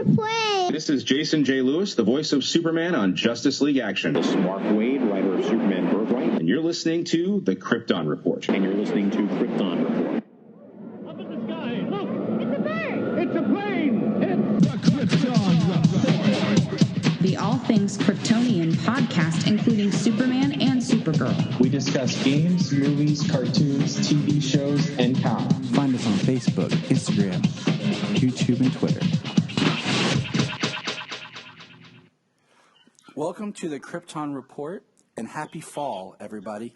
se fue. This is Jason J. Lewis, the voice of Superman on Justice League Action. This is Mark Wade, writer of Superman Birthright. And you're listening to The Krypton Report. And you're listening to Krypton Report. Up in the sky, look! It's a bird! It's a plane! It's the Krypton Report! The All Things Kryptonian podcast, including Superman and Supergirl. We discuss games, movies, cartoons, TV shows, and comics. Find us on Facebook, Instagram, YouTube, and Twitter. Welcome to the Krypton Report, and happy fall, everybody.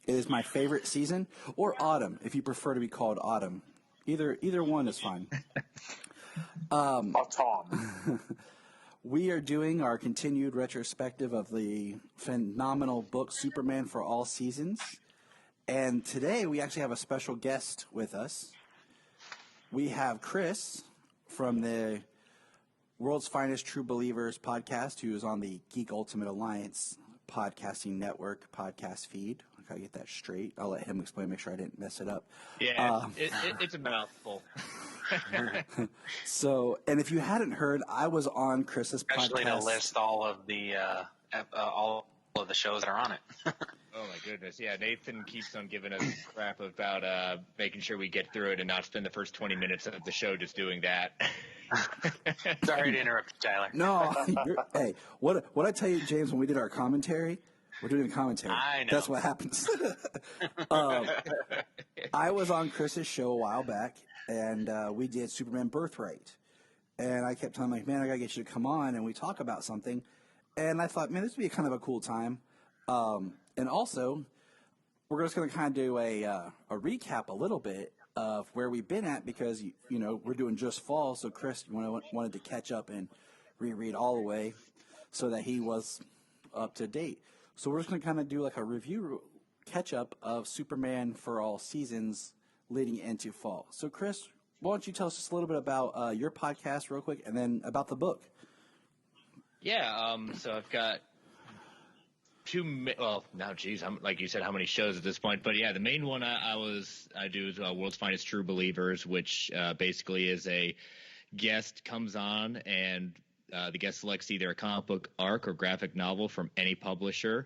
It is my favorite season, or autumn, if you prefer to be called autumn. Either one is fine. Autumn. We are doing our continued retrospective of the phenomenal book Superman for All Seasons. And today we actually have a special guest with us. We have Chris from the World's Finest True Believers podcast, who is on the Geek Ultimate Alliance podcasting network podcast feed. I gotta get that straight. I'll let him explain, make sure I didn't mess it up. Yeah, it's a mouthful. So, and if you hadn't heard, I was on Chris's podcast. Especially to list all of the shows that are on it. Oh my goodness, yeah. Nathan keeps on giving us crap about making sure we get through it and not spend the first 20 minutes of the show just doing that. Sorry to interrupt you, Tyler. No, hey, what I tell you, James, when we did our commentary, we're doing a commentary. I know. That's what happens. I was on Chris's show a while back, and we did Superman Birthright. And I kept telling him, like, man, I got to get you to come on, and we talk about something. And I thought, man, this would be kind of a cool time. And also, we're just going to kind of do a recap a little bit of where we've been at, because, you know, we're doing just fall. So Chris wanted to catch up and reread all the way so that he was up to date. So we're just going to kind of do like a review catch up of Superman for All Seasons leading into fall. So Chris, why don't you tell us just a little bit about your podcast real quick, and then about the book? Yeah, so I've got I'm like you said, how many shows at this point? But yeah, the main one I do is World's Finest True Believers, which basically is a guest comes on and the guest selects either a comic book arc or graphic novel from any publisher,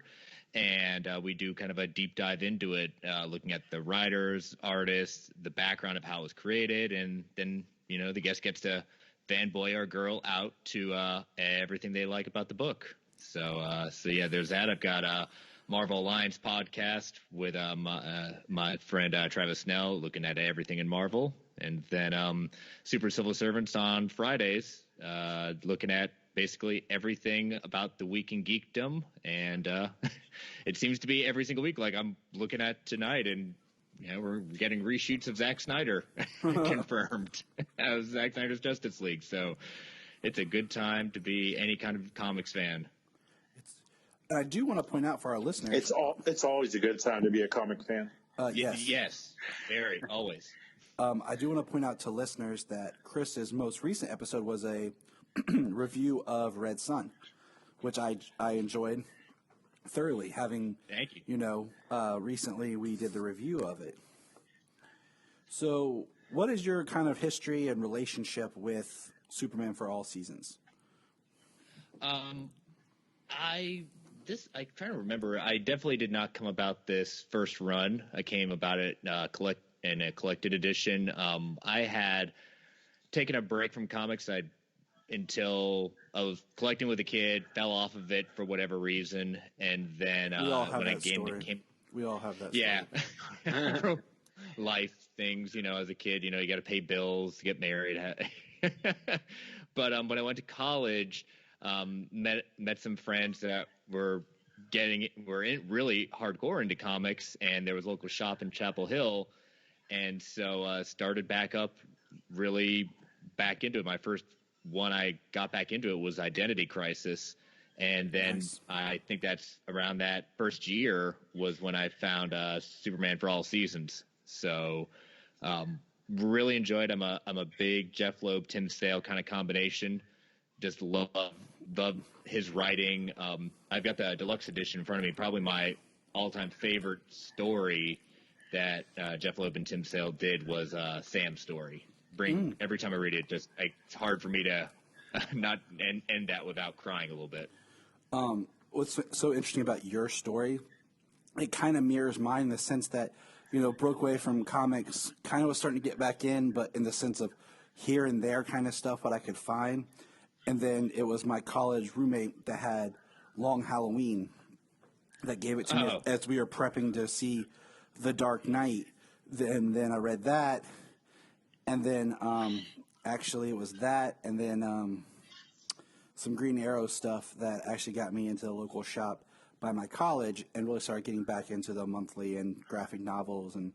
and we do kind of a deep dive into it, looking at the writers, artists, the background of how it was created, and then, you know, the guest gets to fanboy our girl out to everything they like about the book. So yeah, there's that. I've got a Marvel Alliance podcast with my friend Travis Snell, looking at everything in Marvel, and then Super Civil Servants on Fridays, looking at basically everything about the week in geekdom, and it seems to be every single week. Like I'm looking at tonight, and you know, we're getting reshoots of Zack Snyder confirmed as Zack Snyder's Justice League. So it's a good time to be any kind of comics fan. I do want to point out for our listeners, It's always a good time to be a comic fan. Yes, very, always. I do want to point out to listeners that Chris's most recent episode was a review of Red Sun, which I enjoyed thoroughly. Having, thank you. Recently we did the review of it. So, what is your kind of history and relationship with Superman for All Seasons? I'm trying to remember. I definitely did not come about this first run. I came about it in a collected edition. I had taken a break from comics until I was collecting with a kid, fell off of it for whatever reason, and then we all have when that a game story. became, we all have that. Yeah, life things. You know, as a kid, you know, you got to pay bills, get married. But when I went to college, met some friends that were really hardcore into comics, and there was a local shop in Chapel Hill, and so started back into it. My first one I got back into it was Identity Crisis, and then nice. I think that's around that first year was when I found Superman for All Seasons. So really enjoyed. I'm a big Jeff Loeb, Tim Sale kind of combination. Just love his writing. I've got the deluxe edition in front of me. Probably my all-time favorite story that Jeff Loeb and Tim Sale did was Sam's story. Every time I read it, it's hard for me to not end that without crying a little bit. What's so interesting about your story, it kind of mirrors mine in the sense that, broke away from comics, kind of was starting to get back in, but in the sense of here and there kind of stuff, what I could find. And then it was my college roommate that had Long Halloween that gave it to me as we were prepping to see The Dark Knight. Then I read that, and then actually it was that, and then some Green Arrow stuff that actually got me into the local shop by my college and really started getting back into the monthly and graphic novels. And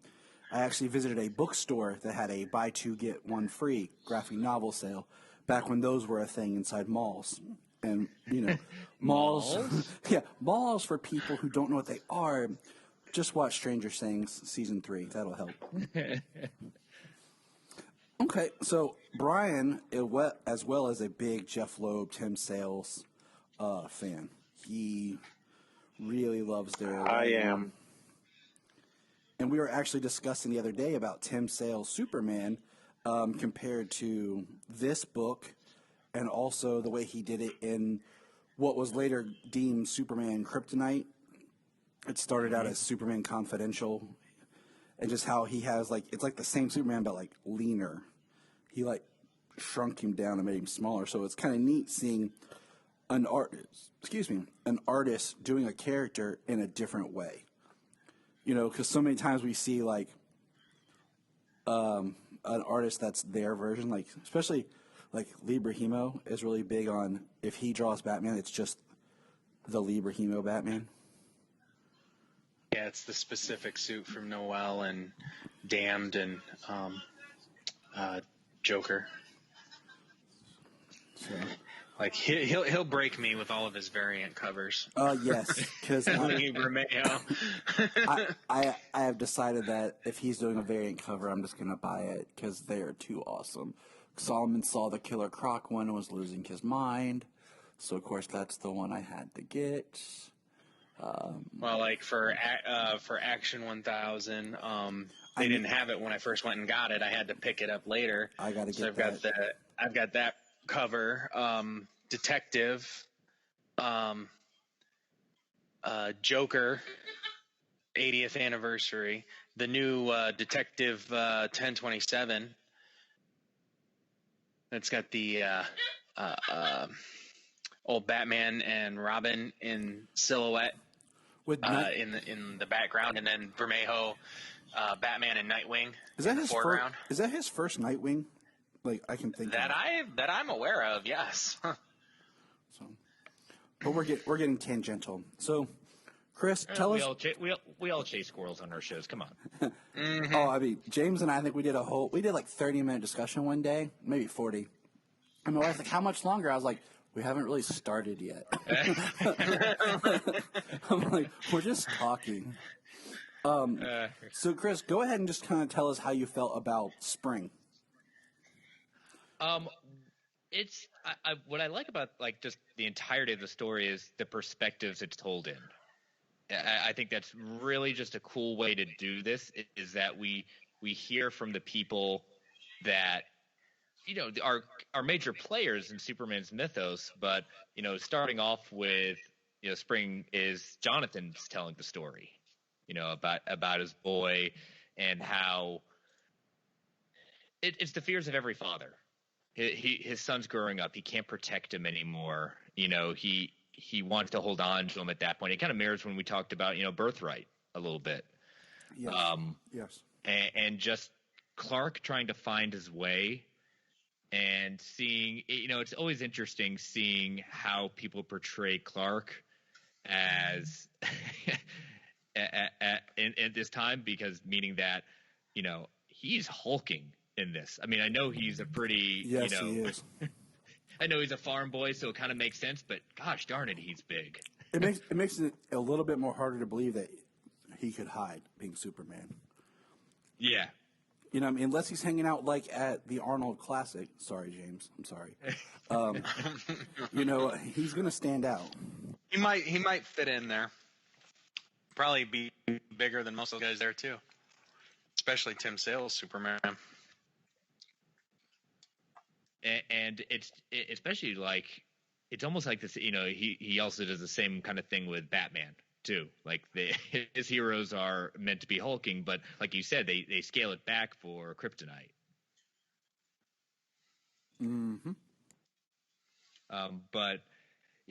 I actually visited a bookstore that had a buy two get one free graphic novel sale back when those were a thing inside malls. And malls, yeah, malls for people who don't know what they are. Just watch Stranger Things season 3. That'll help. Okay, so Bryan, as well as a big Jeff Loeb, Tim Sales fan, he really loves their. I am. And we were actually discussing the other day about Tim Sales' Superman compared to this book, and also the way he did it in what was later deemed Superman Kryptonite. It started out as Superman Confidential, and just how he has it's like the same Superman but leaner. He shrunk him down and made him smaller. So it's kind of neat seeing an artist doing a character in a different way. Because so many times we see an artist that's their version, especially Lee Brahimo is really big on, if he draws Batman, it's just the Lee Brahimo Batman. Yeah, it's the specific suit from Noel and Damned and Joker. So. He'll break me with all of his variant covers. Yes, because I have decided that if he's doing a variant cover, I'm just gonna buy it because they are too awesome. Solomon saw the Killer Croc one and was losing his mind, so of course that's the one I had to get. For Action 1000, they didn't have it when I first went and got it. I had to pick it up later. I gotta get I've got that cover. Detective, Joker, 80th anniversary. The new Detective 1027. It's got the old Batman and Robin in silhouette in the background, and then Bermejo, Batman and Nightwing in the foreground. Is that his first Nightwing? I can think that I'm aware of. Yes. So, but we're getting tangential. So, Chris, tell us. We all chase squirrels on our shows. Come on. Mm-hmm. Oh, I mean, James and I think we did 30-minute discussion one day, maybe 40. And my wife's like, "How much longer?" I was like, "We haven't really started yet." I'm like, "We're just talking." So, Chris, go ahead and just kind of tell us how you felt about spring. It's what I like about just the entirety of the story is the perspectives it's told in. I think that's really just a cool way to do this. Is that we hear from the people that are major players in Superman's mythos, but starting off with spring is Jonathan's telling the story, about his boy and how it's the fears of every father. His son's growing up. He can't protect him anymore. He wants to hold on to him at that point. It kind of mirrors when we talked about, Birthright a little bit. Yes. Yes. And just Clark trying to find his way and seeing, it's always interesting seeing how people portray Clark as at this time, because meaning that, he's hulking in this. I mean, I know he's a pretty, he is. I know he's a farm boy, so it kind of makes sense, but gosh darn it, he's big. It makes it a little bit more harder to believe that he could hide being Superman. Yeah. Unless he's hanging out at the Arnold Classic. Sorry, James. I'm sorry. He's going to stand out. He might fit in there. Probably be bigger than most of the guys there too. Especially Tim Sale's Superman. and it's especially like it's almost like this. He also does the same kind of thing with Batman too. Like his heroes are meant to be hulking, but like you said, they scale it back for kryptonite. Mm-hmm. But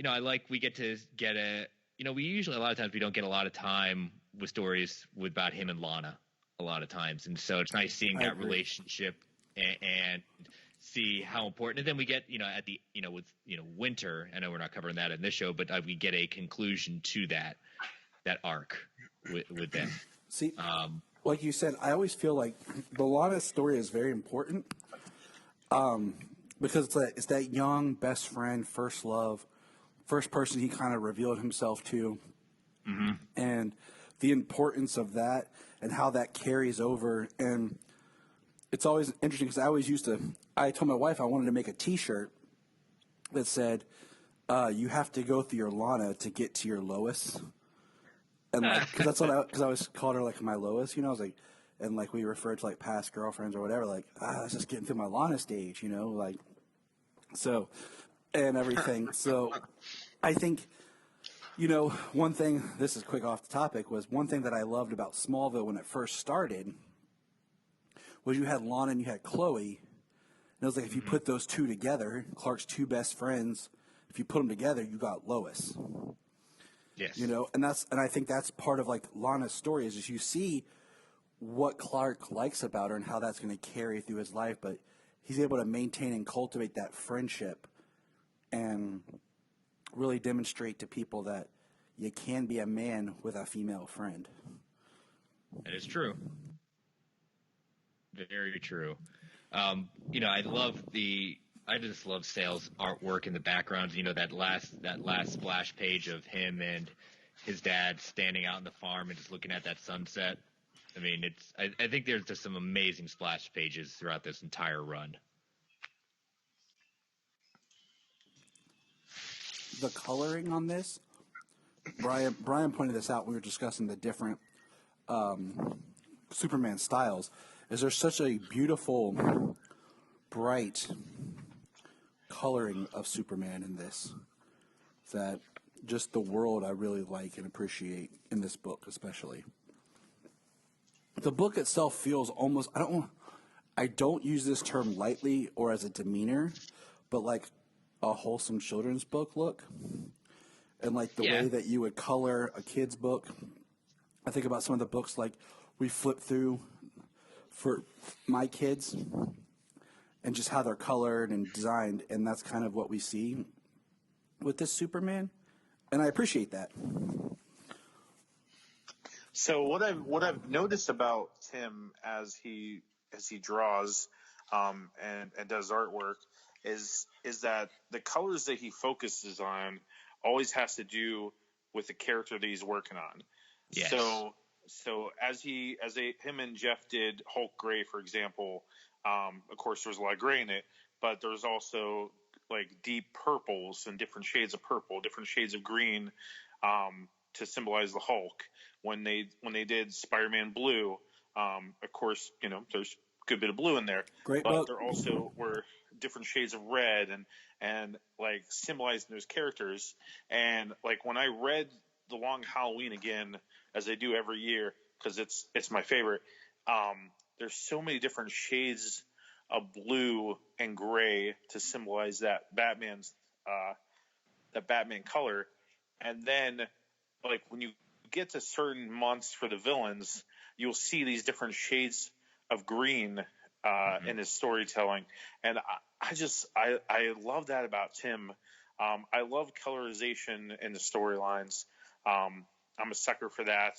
I like we get we usually a lot of times we don't get a lot of time with stories about him and Lana a lot of times, and so it's nice seeing that relationship and see how important. And then we get at the with Winter. I know we're not covering that in this show, but we get a conclusion to that arc with them. See, like you said, I always feel like the Lana story is very important because it's that young best friend, first love, first person he kind of revealed himself to, and the importance of that and how that carries over. And it's always interesting because I told my wife I wanted to make a T-shirt that said, you have to go through your Lana to get to your Lois. And because I always called her like my Lois, I was like, and like we referred to like past girlfriends or whatever, like, I was just getting through my Lana stage, like, so, and everything. So I think, one thing, this is quick off the topic, was one thing that I loved about Smallville when it first started was you had Lana and you had Chloe. And it was like if you put those two together, Clark's two best friends, if you put them together, you got Lois. Yes. And I think that's part of like Lana's story is you see what Clark likes about her and how that's going to carry through his life, but he's able to maintain and cultivate that friendship and really demonstrate to people that you can be a man with a female friend. That is true. Very true. I just love Sale's artwork in the background. That last splash page of him and his dad standing out on the farm and just looking at that sunset. I mean, I think there's just some amazing splash pages throughout this entire run. The coloring on this, Bryan pointed this out when we were discussing the different Superman styles. Is there such a beautiful, bright coloring of Superman in this that just the world I really like and appreciate in this book especially. The book itself feels almost, I don't use this term lightly or as a demeanor, but like a wholesome children's book look. And like the way that you would color a kid's book. I think about some of the books like we flip through for my kids and just how they're colored and designed, and that's kind of what we see with this Superman, and I appreciate that. So what I've noticed about Tim as he draws and does artwork is that the colors that he focuses on always has to do with the character that he's working on. Yes. So as him and Jeff did Hulk Gray, for example, of course there's a lot of gray in it, but there's also like deep purples and different shades of purple, different shades of green, to symbolize the Hulk. When they did Spider-Man Blue, of course, there's a good bit of blue in there. Great but book. There also were different shades of red and like symbolizing those characters. And like when I read The Long Halloween again, as I do every year, because it's my favorite, there's so many different shades of blue and gray to symbolize that Batman color. And then like when you get to certain months for the villains, you'll see these different shades of green in his storytelling. And I love that about Tim. I love colorization in the storylines. I'm a sucker for that.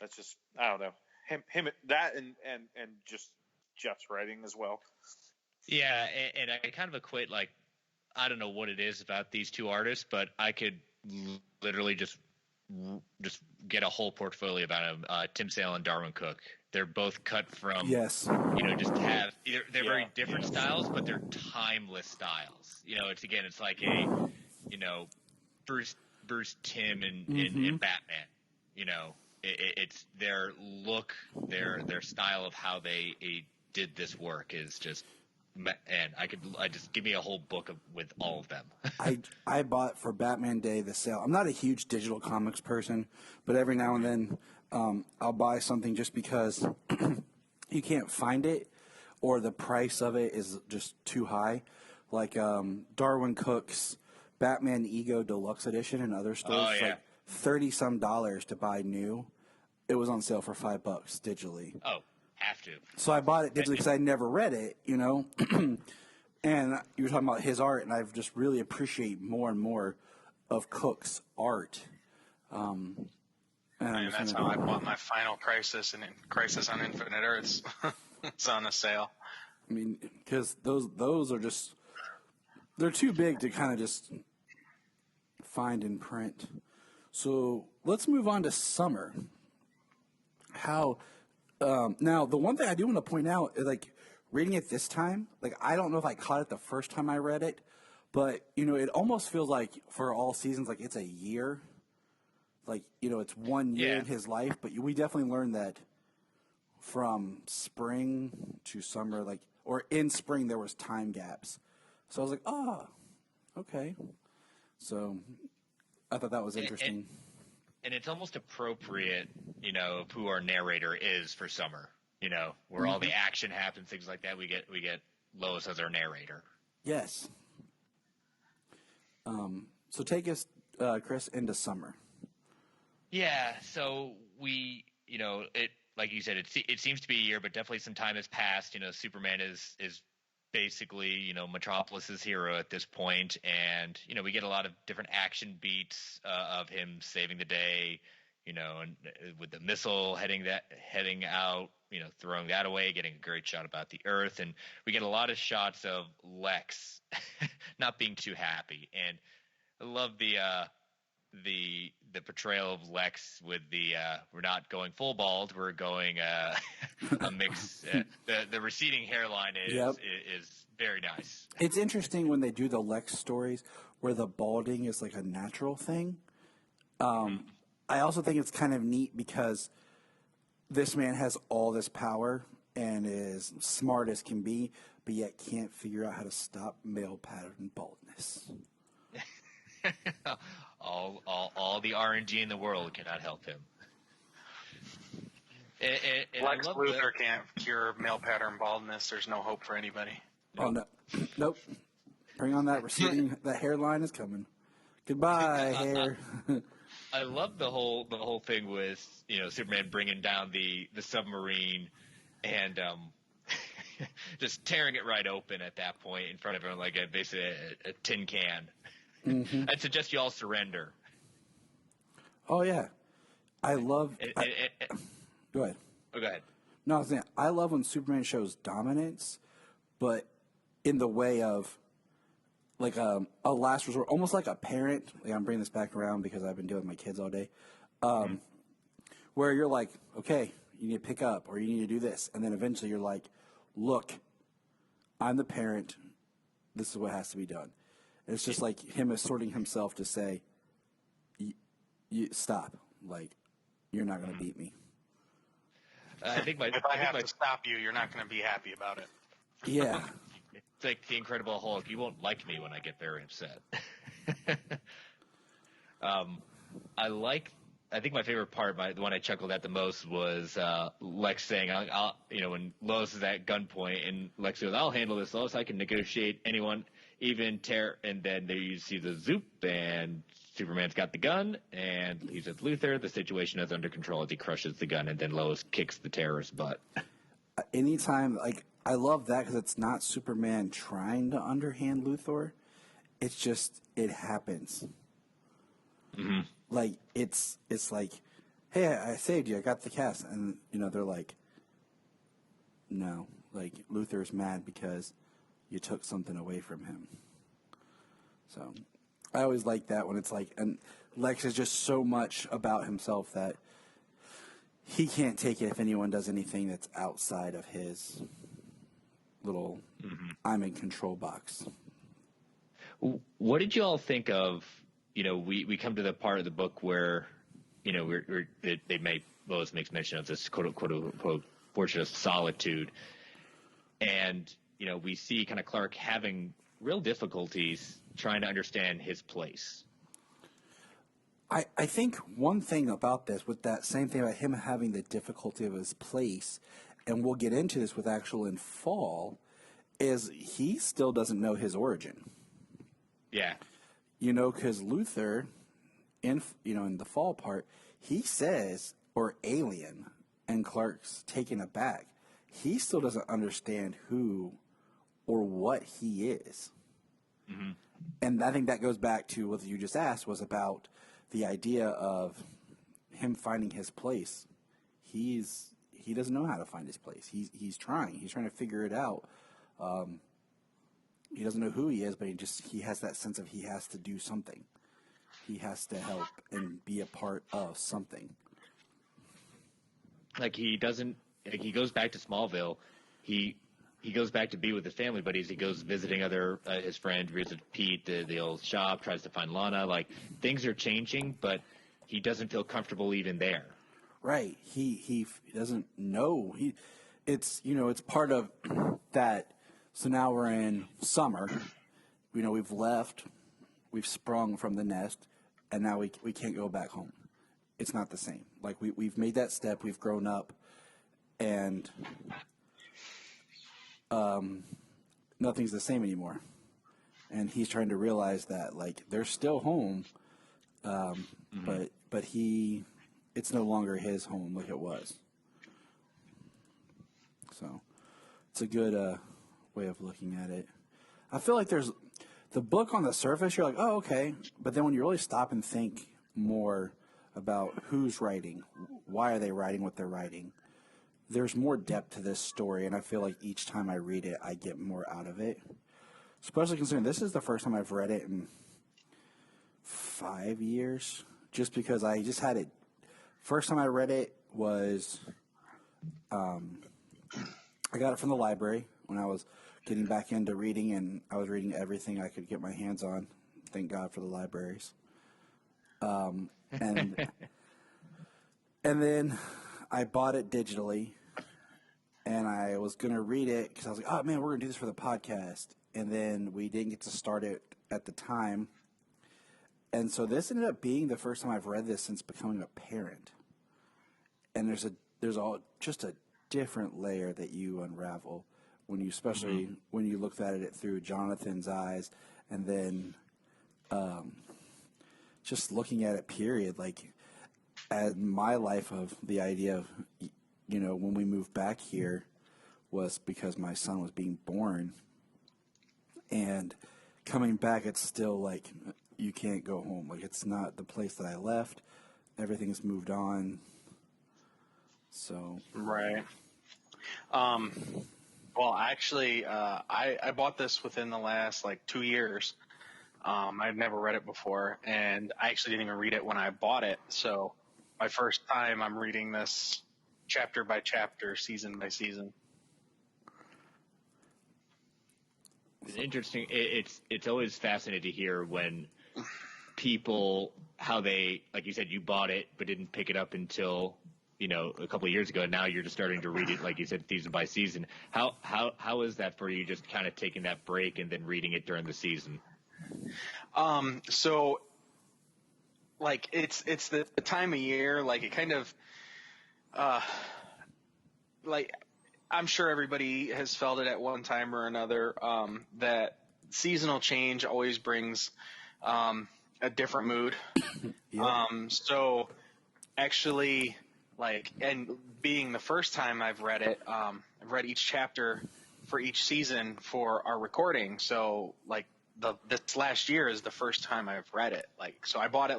That's just, I don't know, him that and just Jeff's writing as well. Yeah, and I kind of equate, like, I don't know what it is about these two artists, but I could literally just get a whole portfolio about them. Tim Sale and Darwin Cook. They're both cut from, yes, just have they're very different styles, but they're timeless styles. It's like a, Bruce Timm and Batman. It's their look, their style of how they did this work is just and I just give me a whole book with all of them. I bought for Batman Day the sale. I'm not a huge digital comics person, but every now and then I'll buy something just because you can't find it or the price of it is just too high. Like Darwin Cook's Batman Ego Deluxe Edition and other stores. Oh, yeah. Like $30-some to buy new. It was on sale for $5 digitally. Oh, have to. So I bought it digitally because I never read it, you know. And you were talking about his art, and I've just really appreciate more and more of Cook's art. And that's how I bought my Final Crisis and Crisis on Infinite Earths. It's on a sale. I mean, because those are just, they're too big to kind of just find in print. So let's move on to summer. How now the one thing I do want to point out is like reading it this time, like I don't know if I caught it the first time I read it, but you know, it almost feels like for all seasons like it's a year. Like, you know, it's 1 year in his life, but we definitely learned that from spring to summer, like, or in spring there was time gaps. So I was like, oh, okay. So I thought that was interesting. And it's almost appropriate, you know, of who our narrator is for summer, you know, where all the action happens, things like that. We get Lois as our narrator. Yes. So take us, Chris, into summer. Yeah. So we, you know, it, like you said, it seems to be a year, but definitely some time has passed. You know, Superman is basically, you know, Metropolis's hero at this point, and you know, we get a lot of different action beats of him saving the day, you know, and with the missile heading out, you know, throwing that away, getting a great shot about the Earth, and we get a lot of shots of Lex not being too happy, and I love the portrayal of Lex with the we're not going full bald, we're going a mix. The receding hairline is very nice. It's interesting when they do the Lex stories where the balding is like a natural thing. I also think it's kind of neat because this man has all this power and is smart as can be, but yet can't figure out how to stop male pattern baldness. all the R&D in the world cannot help him. And Lex Luthor can't cure male pattern baldness. There's no hope for anybody. Oh no, nope. Bring on that receding. That hairline is coming. Goodbye, hair. I love the whole thing with, you know, Superman bringing down the submarine and just tearing it right open at that point in front of everyone, like basically a tin can. Mm-hmm. I'd suggest you all surrender. Oh yeah, I love. Go ahead. Oh, go ahead. No, I was saying I love when Superman shows dominance, but in the way of like a last resort, almost like a parent. Like I'm bringing this back around because I've been dealing with my kids all day. Where you're like, okay, you need to pick up or you need to do this, and then eventually you're like, look, I'm the parent. This is what has to be done. And it's just like him asserting himself to say, you stop. Like, you're not going to beat me. I think if I have to stop you, you're not going to be happy about it. Yeah. It's like the Incredible Hulk. You won't like me when I get very upset. I think my favorite part, the one I chuckled at the most, was Lex saying, I'll, you know, when Lois is at gunpoint, and Lex goes, I'll handle this, Lois. I can negotiate anyone, even tear. And then there you see the zoop, and Superman's got the gun, and he's with Luthor. The situation is under control as he crushes the gun, and then Lois kicks the terrorist's butt. Anytime, like, I love that because it's not Superman trying to underhand Luthor. It's just, it happens. Mm-hmm. Like, it's like, hey, I saved you. I got the cast. And, you know, they're like, no. Like, Luthor's mad because you took something away from him. So, I always like that when it's like, and Lex is just so much about himself that he can't take it if anyone does anything that's outside of his little I'm in control box. What did you all think of, you know, we come to the part of the book where, you know, Lois makes mention of this quote unquote portrait of solitude. And, we see kind of Clark having real difficulties trying to understand his place. I think one thing about this, with that same thing about him having the difficulty of his place, and we'll get into this with actual in Fall, is he still doesn't know his origin. Yeah. Because Luther, in the Fall part, he says, or alien, and Clark's taken aback. He still doesn't understand who or what he is. Mm-hmm. And I think that goes back to what you just asked, was about the idea of him finding his place. He doesn't know how to find his place. He's trying. He's trying to figure it out. He doesn't know who he is, but he has that sense of he has to do something. He has to help and be a part of something. Like he goes back to Smallville. He goes back to be with his family, but as he goes visiting his friend, visits Pete, the old shop, tries to find Lana. Like, things are changing, but he doesn't feel comfortable even there. Right. He doesn't know. It's part of that. So now we're in summer. We've left. We've sprung from the nest, and now we can't go back home. It's not the same. Like, we've made that step. We've grown up, and nothing's the same anymore. And he's trying to realize that, like, they're still home, but it's no longer his home like it was. So it's a good way of looking at it. I feel like there's the book on the surface, you're like, oh, okay. But then when you really stop and think more about who's writing, why are they writing what they're writing, there's more depth to this story, and I feel like each time I read it, I get more out of it. Especially considering this is the first time I've read it in 5 years, just because I just had it. First time I read it was, I got it from the library when I was getting back into reading, and I was reading everything I could get my hands on. Thank God for the libraries. And then I bought it digitally. And I was going to read it because I was like, oh, man, we're going to do this for the podcast. And then we didn't get to start it at the time. And so this ended up being the first time I've read this since becoming a parent. And there's just a different layer that you unravel when you, especially when you look at it through Jonathan's eyes, and then just looking at it, period, like at my life of the idea of, when we moved back here was because my son was being born, and coming back, it's still like, you can't go home. Like, it's not the place that I left. Everything's moved on. So. Right. Well, actually, I bought this within the last 2 years. I'd never read it before, and I actually didn't even read it when I bought it. So my first time, I'm reading this chapter by chapter, season by season. It's interesting. It's always fascinating to hear when people, how they, like you said, you bought it but didn't pick it up until a couple of years ago, and now you're just starting to read it, like you said, season by season. How is that for you, just kind of taking that break and then reading it during the season? So it's the time of year, it kind of I'm sure everybody has felt it at one time or another, that seasonal change always brings a different mood. Yep. So actually, and being the first time I've read it, I've read each chapter for each season for our recording. So this last year is the first time I've read it. So I bought it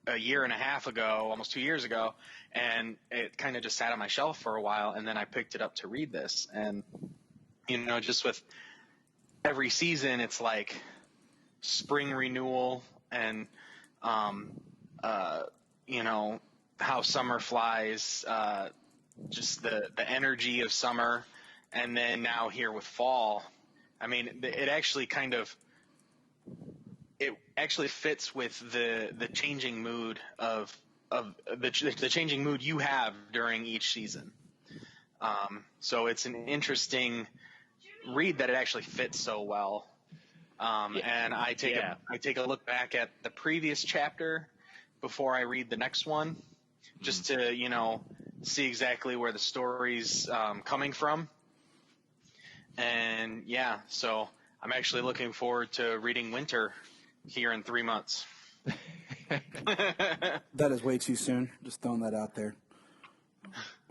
a year and a half ago, almost 2 years ago, and it kind of just sat on my shelf for a while, and then I picked it up to read this. And, just with every season, it's like spring renewal and, how summer flies, just the energy of summer. And then now here with fall, I mean, it actually fits with the changing mood of the changing mood you have during each season. So it's an interesting read that it actually fits so well. And I take a look back at the previous chapter before I read the next one, just to see exactly where the story's coming from. And so I'm actually looking forward to reading Winter here in 3 months. That is way too soon. Just throwing that out there.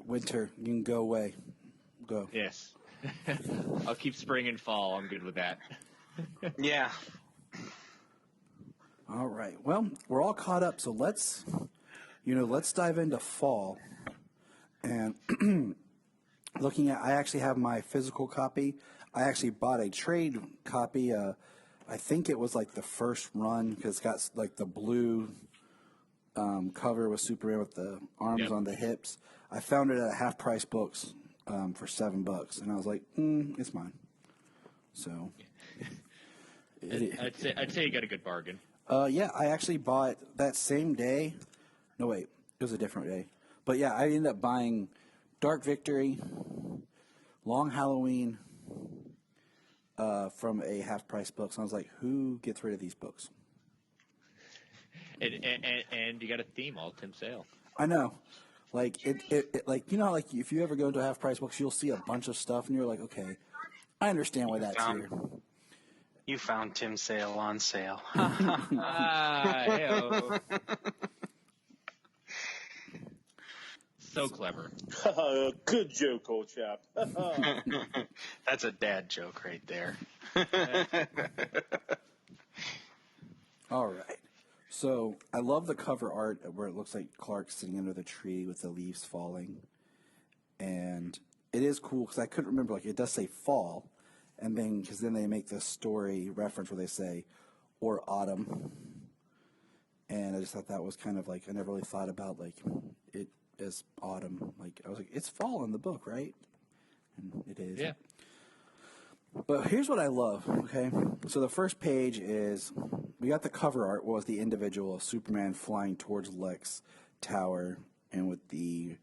Winter, you can go away. Go. Yes. I'll keep spring and fall. I'm good with that. Yeah. All right. Well, we're all caught up, so let's dive into fall. And I actually have my physical copy. I actually bought a trade copy. I think it was like the first run because it's got like the blue cover with Superman with the arms on the hips. I found it at Half Price Books for $7, and I was like, it's mine. So I'd say you got a good bargain. Yeah, I actually bought that same day. No, wait, it was a different day. But yeah, I ended up buying Dark Victory, Long Halloween from a Half Price Books. And I was like, who gets rid of these books? And you got a theme, all Tim Sale. I know. Like it like like if you ever go into Half Price Books, you'll see a bunch of stuff, and you're like, okay, I understand why that's here. You found Tim Sale on sale. So clever. Good joke, old chap. That's a dad joke right there. All right. So I love the cover art where it looks like Clark sitting under the tree with the leaves falling. And it is cool because I couldn't remember, like it does say fall. And then, because then they make this story reference where they say, or autumn. And I just thought that was kind of like, I never really thought about like it as autumn. Like, I was like, it's fall in the book, right? And it is. Yeah. But here's what I love, okay? So the first page is, we got the cover art was the individual of Superman flying towards Lex Tower and with the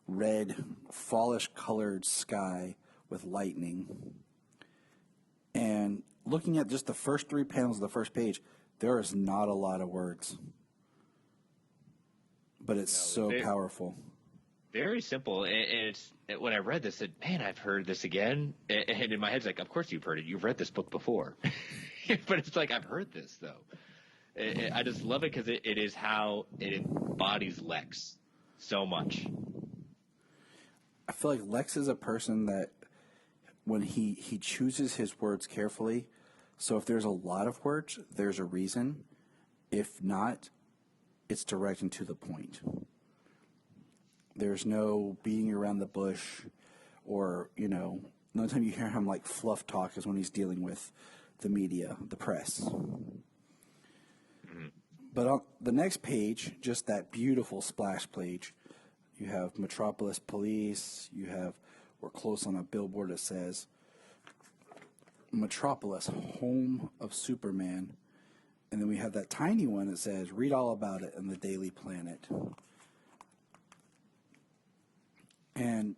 red, fallish colored sky with lightning. And looking at just the first 3 panels of the first page, there is not a lot of words. But it's so powerful. Very simple. And when I read this, I said, man, I've heard this again. And in my head, it's like, of course you've heard it. You've read this book before. But it's like, I've heard this, though. I just love it because it is how it embodies Lex so much. I feel like Lex is a person that when he chooses his words carefully. So if there's a lot of words, there's a reason. If not, it's direct and to the point. There's no beating around the bush or, the only time you hear him like fluff talk is when he's dealing with the media, the press. Mm-hmm. But on the next page, just that beautiful splash page, you have Metropolis Police, we're close on a billboard that says, Metropolis, home of Superman. And then we have that tiny one that says, read all about it in the Daily Planet. And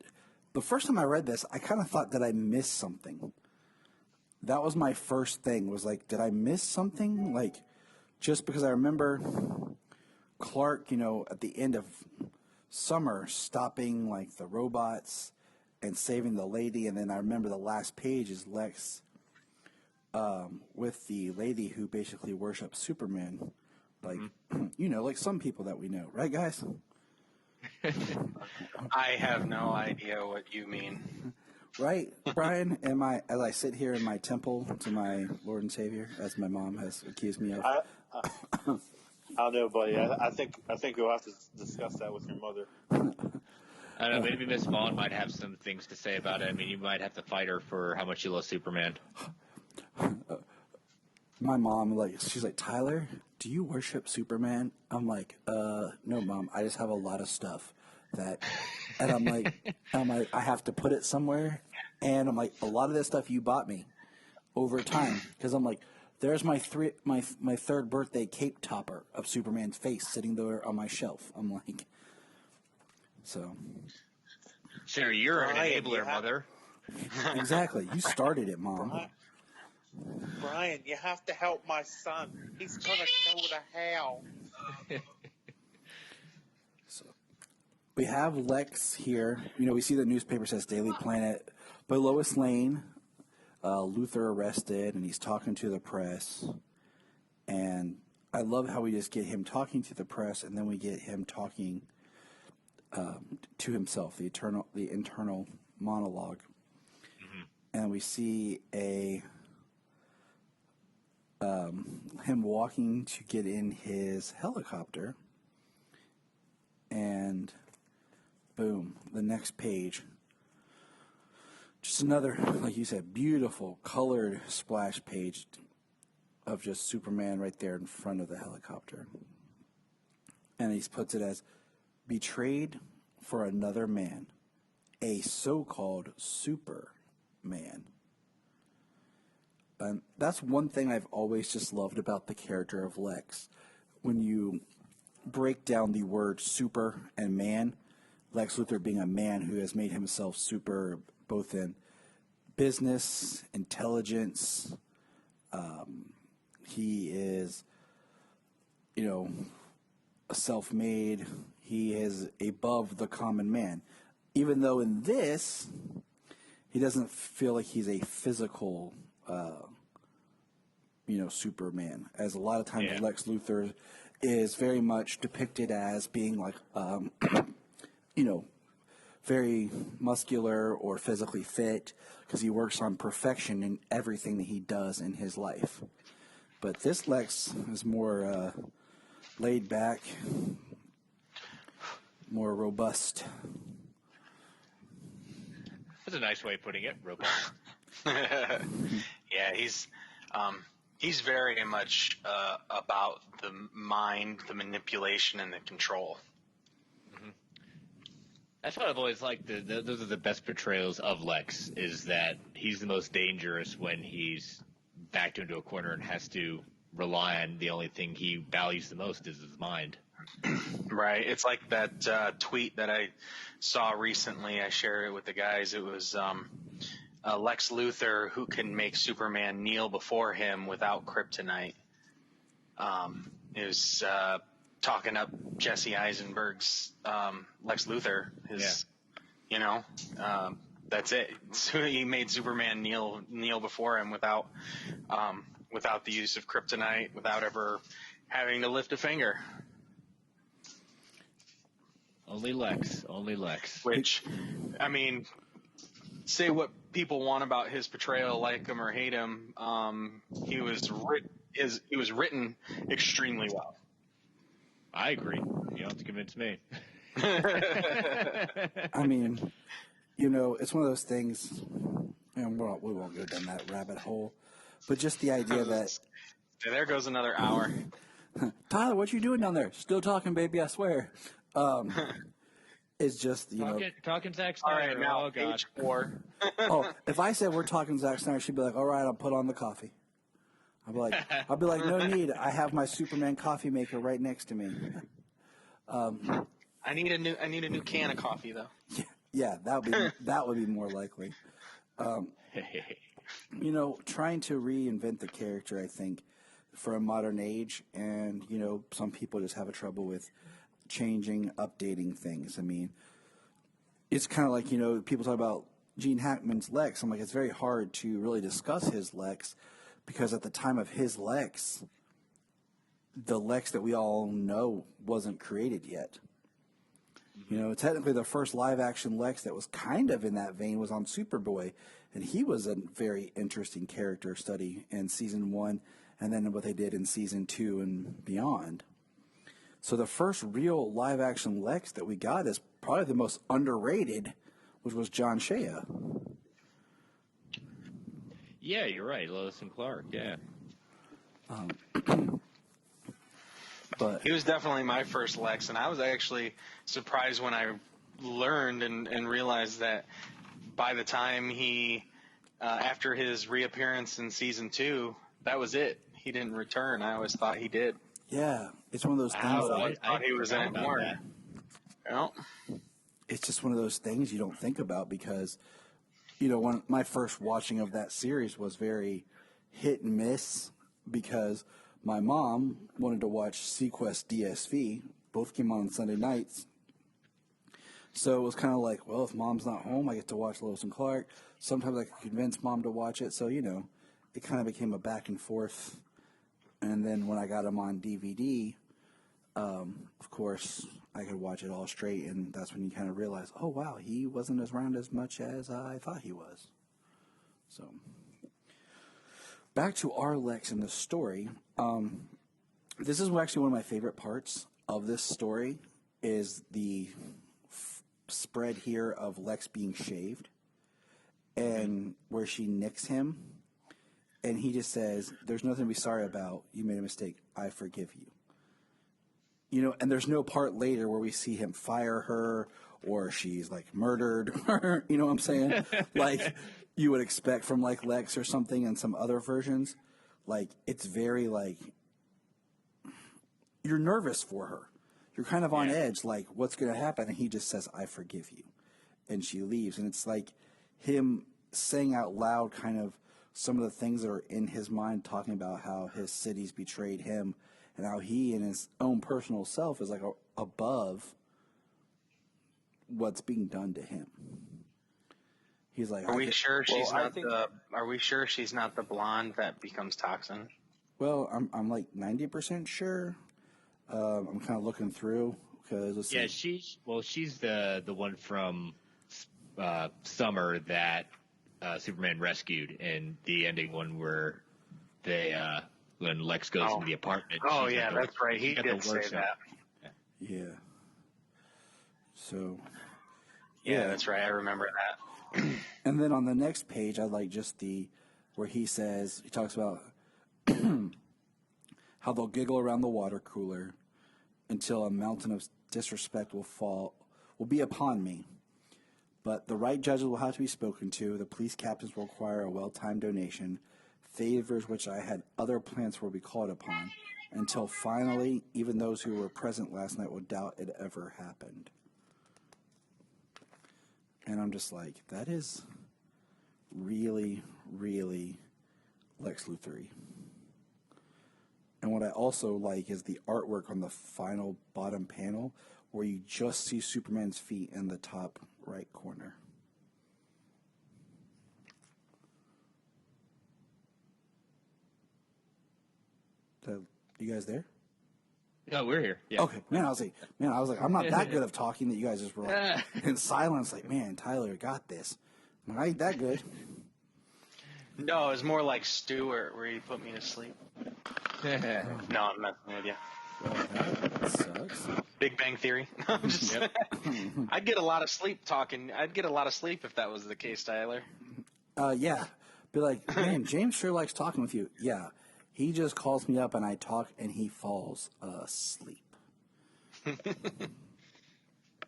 the first time I read this, I kind of thought that I missed something. That was my first thing, was like, did I miss something? Like, just because I remember Clark, at the end of summer, stopping, like, the robots and saving the lady. And then I remember the last page is Lex with the lady who basically worships Superman. Like, like some people that we know. Right, guys? I have no idea what you mean. Right, Bryan? As I sit here in my temple to my Lord and Savior, as my mom has accused me of. I don't know, buddy. I think you'll have to discuss that with your mother. I don't know. Maybe Miss Vaughn might have some things to say about it. I mean, you might have to fight her for how much you love Superman. My mom, she's like, Tyler, do you worship Superman? I'm like, no, Mom. I just have a lot of stuff and I'm like, I have to put it somewhere. And I'm like, a lot of this stuff you bought me over time. Because I'm like, there's my third birthday cape topper of Superman's face sitting there on my shelf. I'm like, so. Sure, you're an enabler, Mother. Exactly. You started it, Mom. Bryan, you have to help my son. He's gonna go to hell. So we have Lex here. We see the newspaper says Daily Planet, but Lois Lane, Luther arrested, and he's talking to the press. And I love how we just get him talking to the press, and then we get him talking to himself, the internal monologue. Mm-hmm. And we see him walking to get in his helicopter, and boom, the next page. Just another, like you said, beautiful colored splash page of just Superman right there in front of the helicopter. And he puts it as, betrayed for another man, a so-called Superman. And that's one thing I've always just loved about the character of Lex. When you break down the word super and man, Lex Luthor being a man who has made himself super both in business, intelligence. He is, self-made. He is above the common man. Even though in this, he doesn't feel like he's a physical Superman. As a lot of times Lex Luthor is very much depicted as being like, very muscular or physically fit because he works on perfection in everything that he does in his life. But this Lex is more laid back, more robust. That's a nice way of putting it, robust. Yeah, he's very much about the mind, the manipulation, and the control. Mm-hmm. That's what I've always liked. Those are the best portrayals of Lex, is that he's the most dangerous when he's backed into a corner and has to rely on the only thing he values the most is his mind. Right. It's like that tweet that I saw recently. I shared it with the guys. It was Lex Luthor who can make Superman kneel before him without kryptonite. It was talking up Jesse Eisenberg's Lex Luthor. That's it. So he made Superman kneel before him without the use of kryptonite, without ever having to lift a finger. Only Lex. Which, I mean, say what people want about his portrayal, like him or hate him. He was written extremely well. I agree. You don't have to convince me. I mean, it's one of those things, and we won't go down that rabbit hole, but just the idea that... There goes another hour. Tyler, what you doing down there? Still talking, baby, I swear. It's just, Talking Zack Snyder. All right, now, oh, God. page 4. If I said we're talking Zack Snyder, she'd be like, all right, I'll put on the coffee. I'll be like, no need. I have my Superman coffee maker right next to me. I need a new can of coffee, though. Yeah, that would be more likely. Trying to reinvent the character, I think, for a modern age, and some people just have a trouble with changing, updating things. I mean, it's kind of like people talk about Gene Hackman's Lex. I'm like, it's very hard to really discuss his Lex because at the time of his Lex, the Lex that we all know wasn't created yet. Technically the first live-action Lex that was kind of in that vein was on Superboy, and he was a very interesting character study in Season 1, and then what they did in Season 2 and beyond. So the first real live-action Lex that we got is probably the most underrated, which was John Shea. Yeah, you're right. Lois and Clark, yeah. But he was definitely my first Lex, and I was actually surprised when I learned and realized that by the time he, after his reappearance in Season 2, that was it. He didn't return. I always thought he did. Yeah, it's one of those things. I thought he was in it more. Well, it's just one of those things you don't think about because, when my first watching of that series was very hit and miss because my mom wanted to watch Sequest DSV. Both came on Sunday nights. So it was kind of like, well, if mom's not home, I get to watch Lois and Clark. Sometimes I could convince mom to watch it. So, it kind of became a back and forth. And then when I got them on DVD, of course, I could watch it all straight. And that's when you kind of realize, oh, wow, he wasn't around as much as I thought he was. So back to our Lex in the story. This is actually one of my favorite parts of this story is the spread here of Lex being shaved and where she nicks him. And he just says, there's nothing to be sorry about. You made a mistake. I forgive you. And there's no part later where we see him fire her or she's like murdered. You know what I'm saying? Like you would expect from like Lex or something in some other versions. Like it's very like you're nervous for her. You're kind of on edge, like what's going to happen? And he just says, I forgive you. And she leaves. And it's like him saying out loud kind of some of the things that are in his mind, talking about how his city's betrayed him and how he and his own personal self is like above what's being done to him. He's like, Are we sure she's not the blonde that becomes Toxin? Well, I'm like 90% sure. I'm kind of looking through because she's the one from Summer that Superman rescued in the ending one where they when Lex goes into the apartment. Oh yeah, that's right. He did say that. Yeah. So. Yeah, that's right. I remember that. And then on the next page, I like just where he talks about how they'll giggle around the water cooler until a mountain of disrespect will be upon me. But the right judges will have to be spoken to. The police captains will require a well-timed donation. Favors which I had other plans for will be called upon. Until finally, even those who were present last night will doubt it ever happened. And I'm just like, that is really, really Lex Luthor-y. And what I also like is the artwork on the final bottom panel where you just see Superman's feet in the top right corner. You guys there? No, we're here. Yeah. Okay. Man, I was like, I'm not that good of talking that you guys just were like in silence. Like, man, Tyler got this. I ain't that good. No, it was more like Stewart, where he put me to sleep. No, I'm messing with you. That sucks. Big Bang Theory. I'm just, I'd get a lot of sleep talking. I'd get a lot of sleep if that was the case, Tyler. Yeah. Be like, man, James sure likes talking with you. Yeah. He just calls me up and I talk and he falls asleep.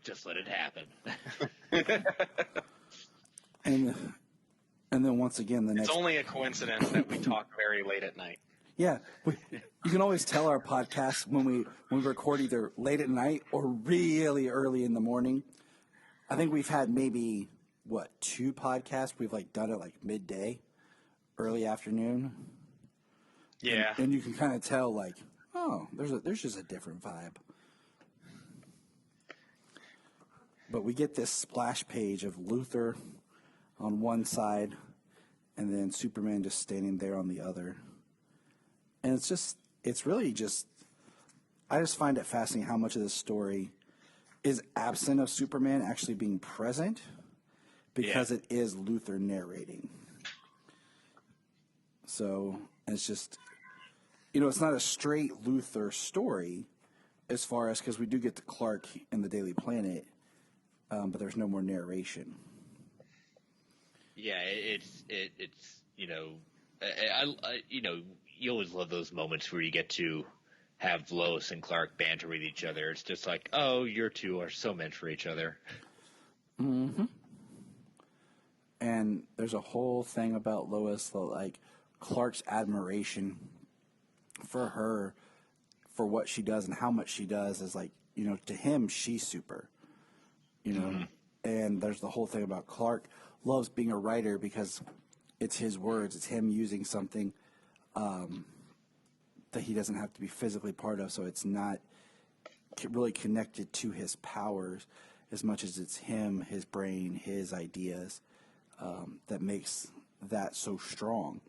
Just let it happen. And then once again, It's only a coincidence that we talk very late at night. Yeah, you can always tell our podcast when we record either late at night or really early in the morning. I think we've had maybe 2 podcasts we've done it midday, early afternoon. Yeah, and you can kind of tell there's just a different vibe. But we get this splash page of Luthor on one side, and then Superman just standing there on the other. And it's really just, I just find it fascinating how much of this story is absent of Superman actually being present because it is Luthor narrating. So it's just, it's not a straight Luthor story as far as, because we do get to Clark in the Daily Planet, but there's no more narration. Yeah, it's you always love those moments where you get to have Lois and Clark banter with each other. It's just like, oh, you two are so meant for each other. Mm-hmm. And there's a whole thing about Lois, Clark's admiration for her, for what she does and how much she does is to him, she's super, And there's the whole thing about Clark loves being a writer because it's his words. It's him using something that he doesn't have to be physically part of, so it's not really connected to his powers as much as it's him, his brain, his ideas that makes that so strong.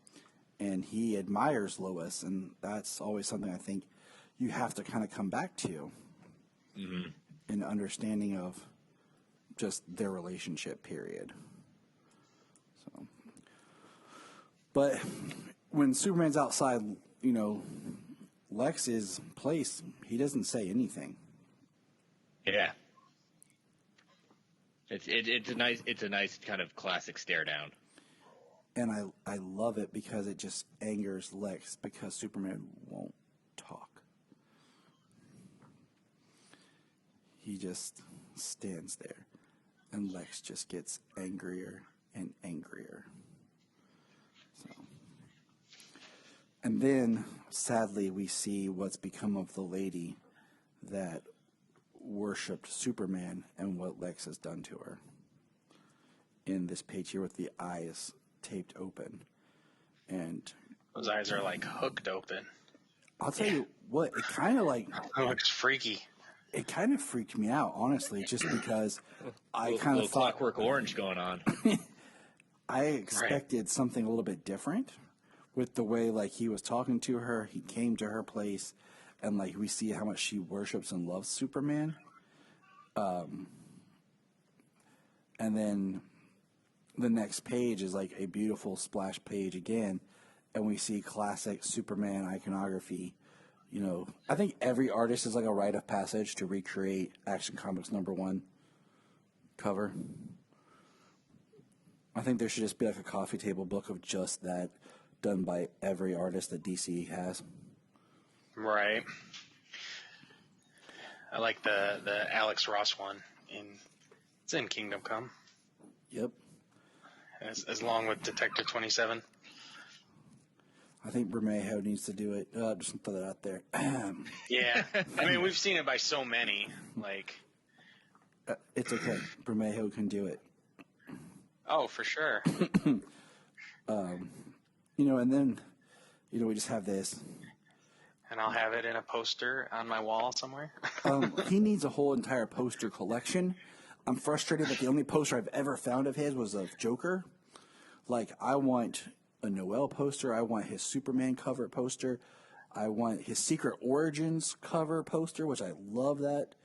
And he admires Lois, and that's always something I think you have to kind of come back to in understanding of just their relationship, period. So, but when Superman's outside, you know, Lex's place, he doesn't say anything. Yeah. It's a nice kind of classic stare down. And I love it because it just angers Lex because Superman won't talk. He just stands there, and Lex just gets angrier and angrier. So, and then, sadly, we see what's become of the lady that worshipped Superman and what Lex has done to her. In this page here with the eyes taped open. And those eyes are like hooked open. I'll tell you what, it kind of like... It looks freaky. It kind of freaked me out, honestly, just because I kind of thought... Clockwork Orange going on. I expected something a little bit different with the way, like, he was talking to her, he came to her place, and, like, we see how much she worships and loves Superman. And then the next page is, like, a beautiful splash page again, and we see classic Superman iconography. You know, I think every artist is like a rite of passage to recreate Action Comics #1 cover. I think there should just be like a coffee table book of just that, done by every artist that DC has. Right. I like the Alex Ross one. It's in Kingdom Come. Yep. As long with Detective 27. I think Bermejo needs to do it. Just throw that out there. Yeah. I mean, we've seen it by so many. Like, it's okay. Bermejo can do it. Oh, for sure. You know, and then, you know, we just have this. And I'll have it in a poster on my wall somewhere. He needs a whole entire poster collection. I'm frustrated that the only poster I've ever found of his was of Joker. Like, I want a Noel poster. I want his Superman cover poster. I want his Secret Origins cover poster, which I love that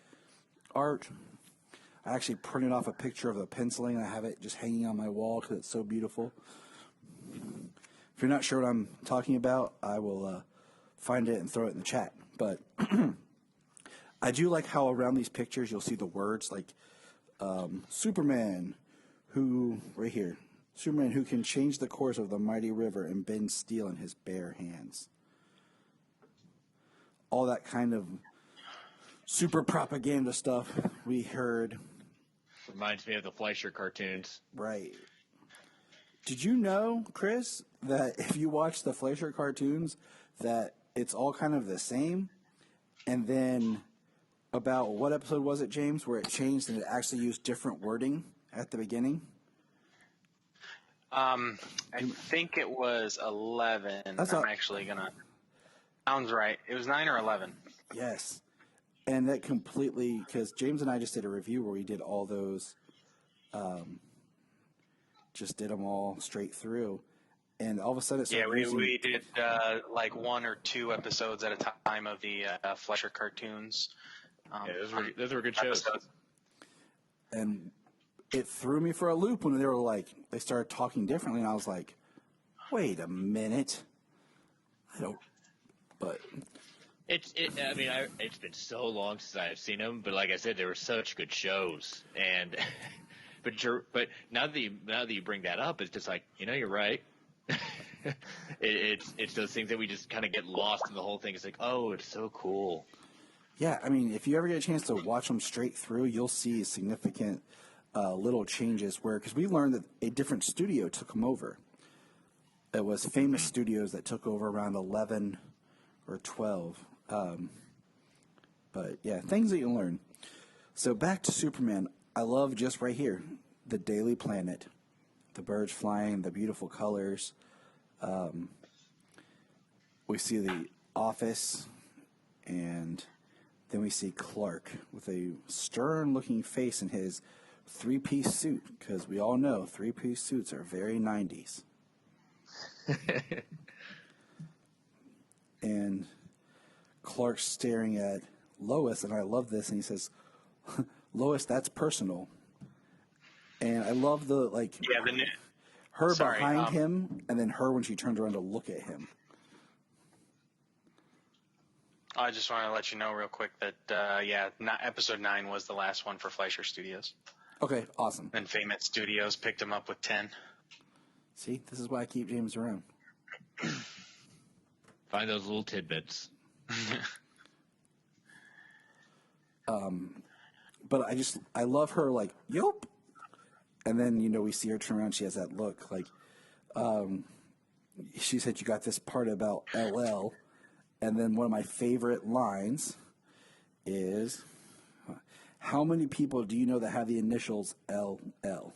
art. I actually printed off a picture of the penciling, and I have it just hanging on my wall because it's so beautiful. If you're not sure what I'm talking about, I will find it and throw it in the chat. But I do like how around these pictures you'll see the words like Superman, who, right here, Superman who can change the course of the mighty river and bend steel in his bare hands. All that kind of super propaganda stuff we heard. Reminds me of the Fleischer cartoons. Right. Did you know, Chris, that if you watch the Fleischer cartoons, that it's all kind of the same? And then about what episode was it, James, where it changed and it actually used different wording at the beginning? I think it was 11. I'm actually going to... Sounds right. It was 9 or 11. Yes. And that completely... Because James and I just did a review where we did all those... just did them all straight through. And all of a sudden... we did like 1 or 2 episodes at a time of the Fleischer cartoons. Those were good shows. And it threw me for a loop when they started talking differently, and I was like, wait a minute. It's been so long since I've seen them, but like I said, they were such good shows. And but now that you bring that up, it's just like, you're right. It's those things that we just kind of get lost in the whole thing. It's like, oh, it's so cool. Yeah, I mean, if you ever get a chance to watch them straight through, you'll see significant little changes because we learned that a different studio took them over. It was Famous Studios that took over around 11 or 12. But yeah, things that you learn. So back to Superman. I love just right here, the Daily Planet. the birds flying, the beautiful colors. We see the office, and then we see Clark with a stern-looking face in his three-piece suit, because we all know three-piece suits are very 90s. And Clark's staring at Lois, and I love this, and he says, Lois, that's personal. And I love the, like, her behind him, and then her when she turns around to look at him. I just want to let you know real quick that, episode 9 was the last one for Fleischer Studios. Okay, awesome. And Famous Studios picked him up with 10. See, this is why I keep James around. Find those little tidbits. But I love her, like, yup. And then, we see her turn around, she has that look, like, she said, you got this part about LL. And then one of my favorite lines is, how many people do you know that have the initials LL?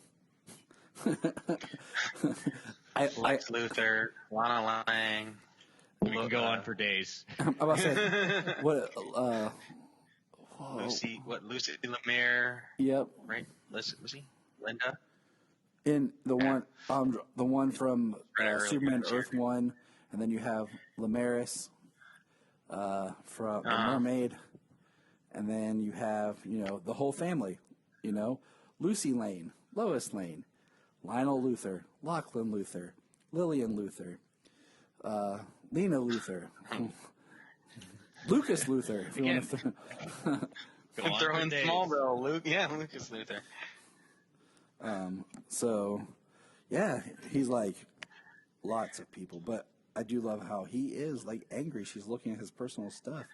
Lex Luthor, Lana Lang. We can go on for days. I'm about to say, what, Lucy Lemire. Yep. Right? Lucy? Linda? In the one from Superman picture. Earth 1, and then you have Lemaris from The Mermaid, and then you have, the whole family, Lucy Lane, Lois Lane, Lionel Luthor, Lachlan Luthor, Lillian Luthor, Lena Luthor, Lucas Luthor, if you want to throw in Smallville, Lucas Luthor. So, yeah, he's like lots of people, but I do love how he is like angry. She's looking at his personal stuff.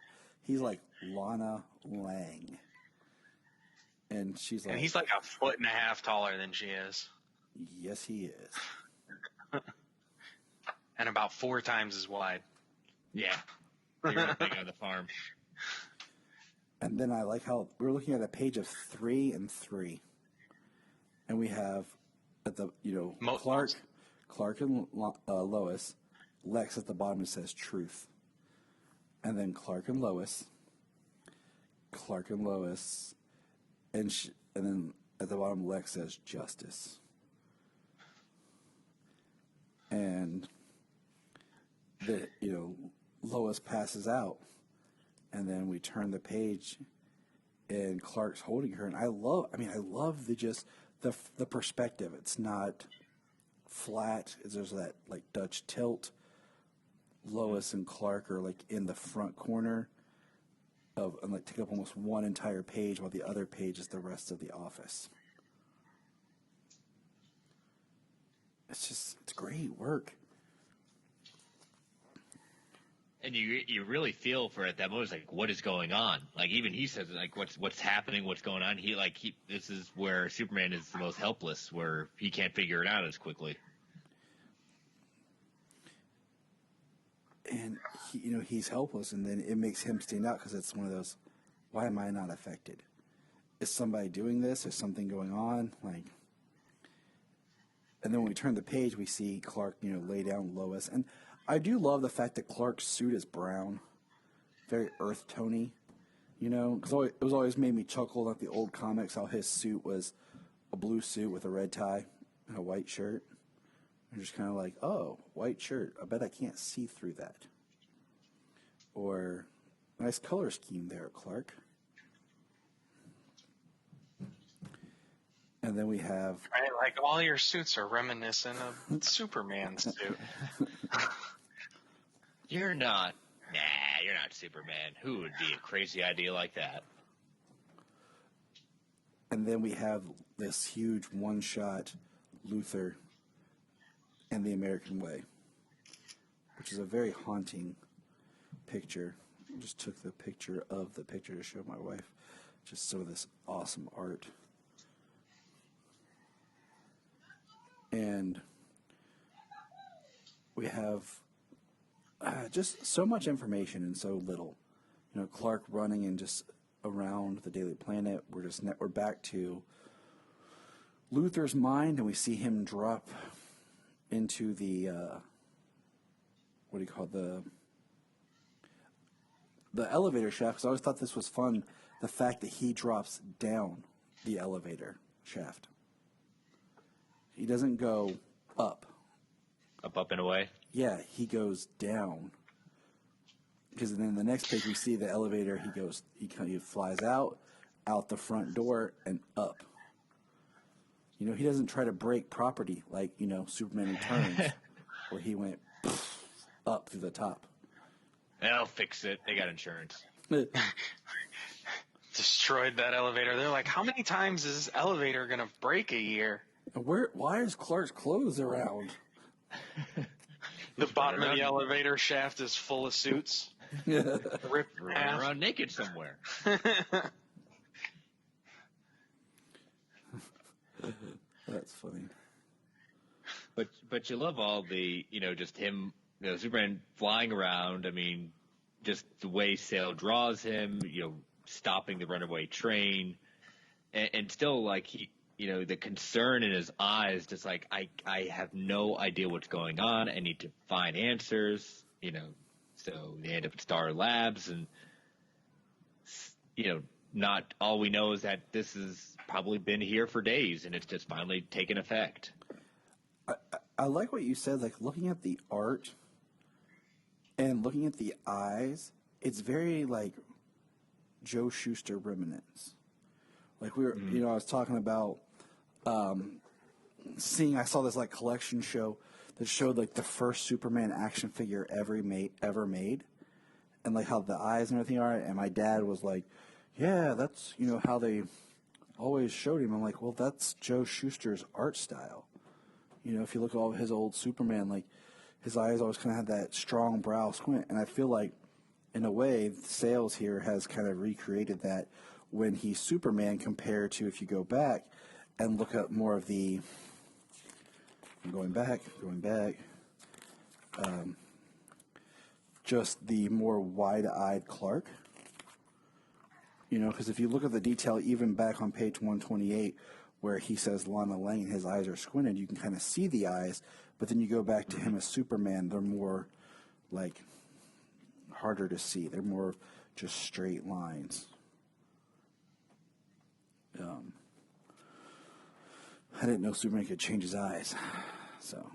He's like Lana Lang. And she's like... And he's like 1.5 feet taller than she is. Yes, he is. And about 4 times as wide. Yeah. They were big on the farm. And then I like how we're looking at a page of 3 and 3. And we have at the, Clark and Lois. Lex at the bottom, it says truth. And then Clark and Lois. And then at the bottom, Lex says justice. And Lois passes out. And then we turn the page and Clark's holding her. And I love the perspective. It's not flat. There's that like Dutch tilt. Lois and Clark are like in the front corner and like take up almost one entire page, while the other page is the rest of the office. It's great work. And you really feel for it that moment. It's like, what is going on? Like, even he says, like, what's happening, what's going on. This is where Superman is the most helpless, where he can't figure it out as quickly. And he's helpless, and then it makes him stand out because it's one of those, why am I not affected? Is somebody doing this? Is something going on? Like, and then when we turn the page, we see Clark, lay down Lois, and I do love the fact that Clark's suit is brown, very earth tony, because it was always made me chuckle at the old comics how his suit was a blue suit with a red tie and a white shirt. You're just kind of like, oh, white shirt. I bet I can't see through that. Or, nice color scheme there, Clark. And then we have... Right, like all your suits are reminiscent of Superman's suit. You're not Superman. Who would be a crazy idea like that? And then we have this huge one-shot Luthor and the American Way, which is a very haunting picture. I just took the picture of the picture to show my wife. Just some of this awesome art. And we have just so much information and so little. Clark running and just around the Daily Planet. We're back to Luther's mind, and we see him drop into the what do you call it? The elevator shaft. Because I always thought this was fun, the fact that he drops down the elevator shaft. He doesn't go up. Up and away. Yeah, he goes down. Because then the next page we see the elevator. He flies out the front door and up. You know, he doesn't try to break property like, you know, Superman Returns, where he went up through the top. They'll fix it. They got insurance. Destroyed that elevator. They're like, how many times is this elevator going to break a year? Why is Clark's clothes around? The bottom of the elevator shaft is full of suits. Ripped Running around naked somewhere. That's funny. But you love all the, you know, just him, you know, Superman flying around. I mean, just the way Sale draws him, you know, stopping the runaway train, and still like he, you know, the concern in his eyes, just like I have no idea what's going on. I need to find answers, you know. So they end up at Star Labs, and you know, not all we know is that this has probably been here for days, and it's just finally taken effect. I like what you said, like looking at the art and looking at the eyes, it's very like Joe Shuster remnants. Like we were, you know, I was talking about I saw this like collection show that showed like the first Superman action figure ever made, and like how the eyes and everything are. And my dad was like, "Yeah, that's, you know, how they always showed him." I'm like, "Well, that's Joe Shuster's art style." You know, if you look at all of his old Superman, like his eyes always kind of had that strong brow squint, and I feel like, in a way, Sales here has kind of recreated that when he's Superman compared to if you go back and look at more of the. I'm going back. Just the more wide-eyed Clark. You know, because if you look at the detail, even back on page 128, where he says Lana Lang, his eyes are squinted, you can kind of see the eyes, but then you go back to him as Superman, they're more, like, harder to see. They're more just straight lines. I didn't know Superman could change his eyes, so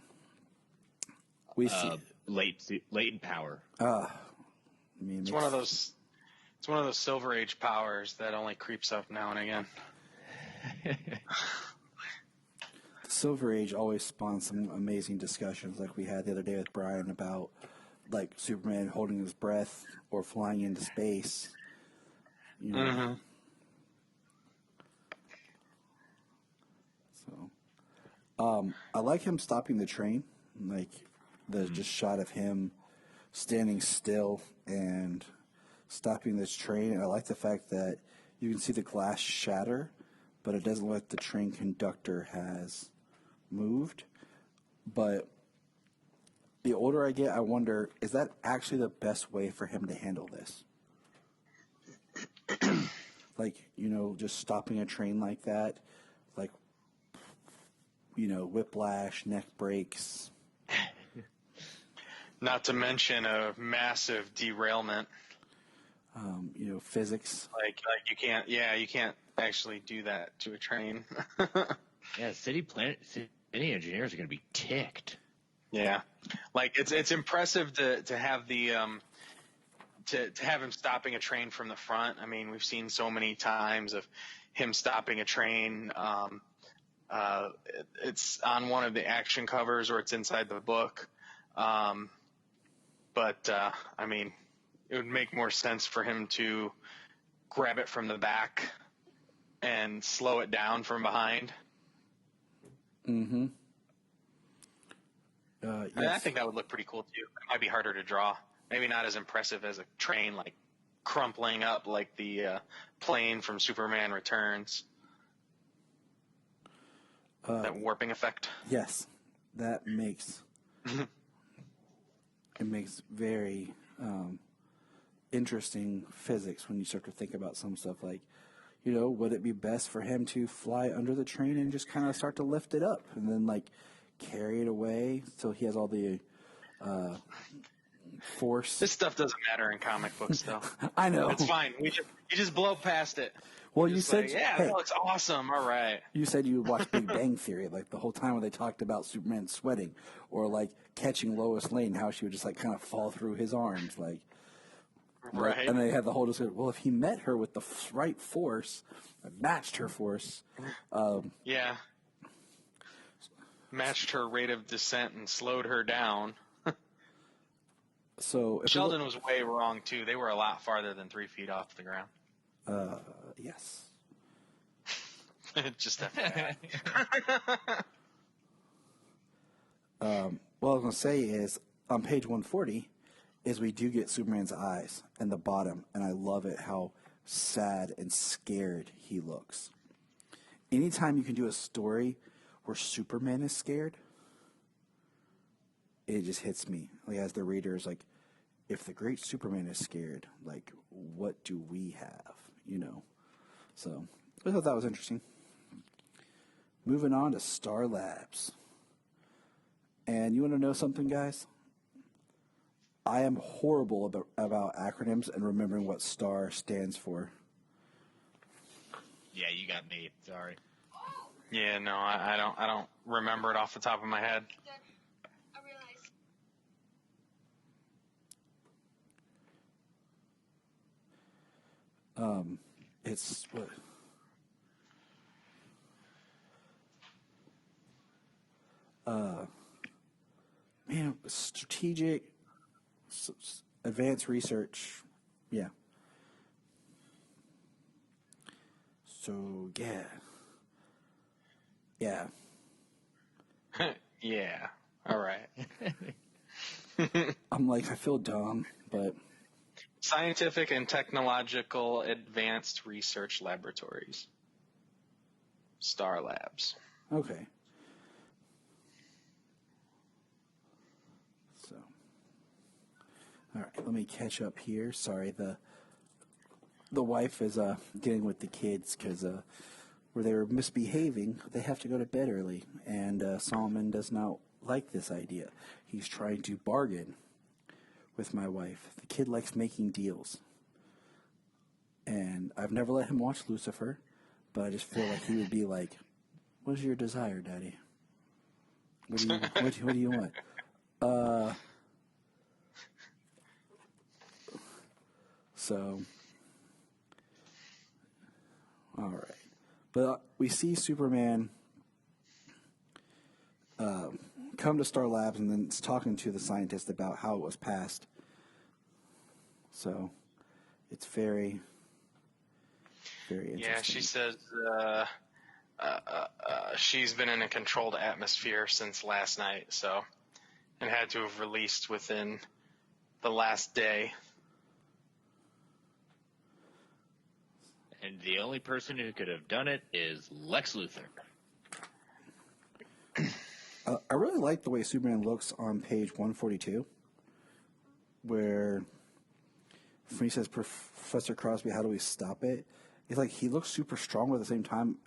we see Latent power. I mean, It's one of those Silver Age powers that only creeps up now and again. The Silver Age always spawns some amazing discussions, like we had the other day with Bryan about like Superman holding his breath or flying into space. You know. So, I like him stopping the train, like the just shot of him standing still and stopping this train. And I like the fact that you can see the glass shatter, but it doesn't look like the train conductor has moved. But the older I get, I wonder, is that actually the best way for him to handle this? Like, you know, just stopping a train like that, like, you know, whiplash, neck breaks. Not to mention a massive derailment. You know, physics. Like you can't actually do that to a train. Yeah, city engineers are going to be ticked. Yeah, like it's impressive to have the to have him stopping a train from the front. I mean, we've seen so many times of him stopping a train. It's on one of the action covers or it's inside the book. But I mean, it would make more sense for him to grab it from the back and slow it down from behind. Mm-hmm. Yes. I think that would look pretty cool too. It might be harder to draw. Maybe not as impressive as a train, like crumpling up like the plane from Superman Returns. That warping effect. Yes, that makes it makes very interesting physics when you start to think about some stuff like, would it be best for him to fly under the train and just kind of start to lift it up and then like carry it away so he has all the force? This stuff doesn't matter in comic books, though. I know. It's fine. You just blow past it. Well, you said, hey, no, it's awesome. All right. You said you would watch Big Bang Theory, like the whole time when they talked about Superman sweating, or like catching Lois Lane, how she would just like kind of fall through his arms, like. Right. And they had the whole discussion. Well, if he met her with the right force, matched her force. Yeah. Matched her rate of descent and slowed her down. So Sheldon was way wrong too. They were a lot farther than 3 feet off the ground. Yes. Just that. What I was going to say is, on page 140, is we do get Superman's eyes in the bottom, and I love it how sad and scared he looks. Anytime you can do a story where Superman is scared, it just hits me. Like, as the reader is like, if the great Superman is scared, like, what do we have? So I thought that was interesting. Moving on to Star Labs. And you want to know something, guys? I am horrible about acronyms and remembering what STAR stands for. Yeah, you got me. Sorry. Yeah, no, I don't remember it off the top of my head. I realize. It's what? Strategic, advanced research, yeah. So yeah. Yeah. All right. I'm like, I feel dumb, but Scientific and Technological Advanced Research Laboratories. Star Labs. okay. So, all right, let me catch up here. Sorry, the wife is getting with the kids because where they were misbehaving, they have to go to bed early, and Solomon does not like this idea. He's trying to bargain with my wife. The kid likes making deals, and I've never let him watch Lucifer, but I just feel like he would be like, "What's your desire, Daddy? What do you want?" So, all right. But we see Superman come to Star Labs, and then it's talking to the scientist about how it was passed. So, it's very, very interesting. Yeah, she says she's been in a controlled atmosphere since last night, and had to have released within the last day. And the only person who could have done it is Lex Luthor. I really like the way Superman looks on page 142, where when he says, "Professor Crosby, how do we stop it?" It's like he looks super strong, but at the same time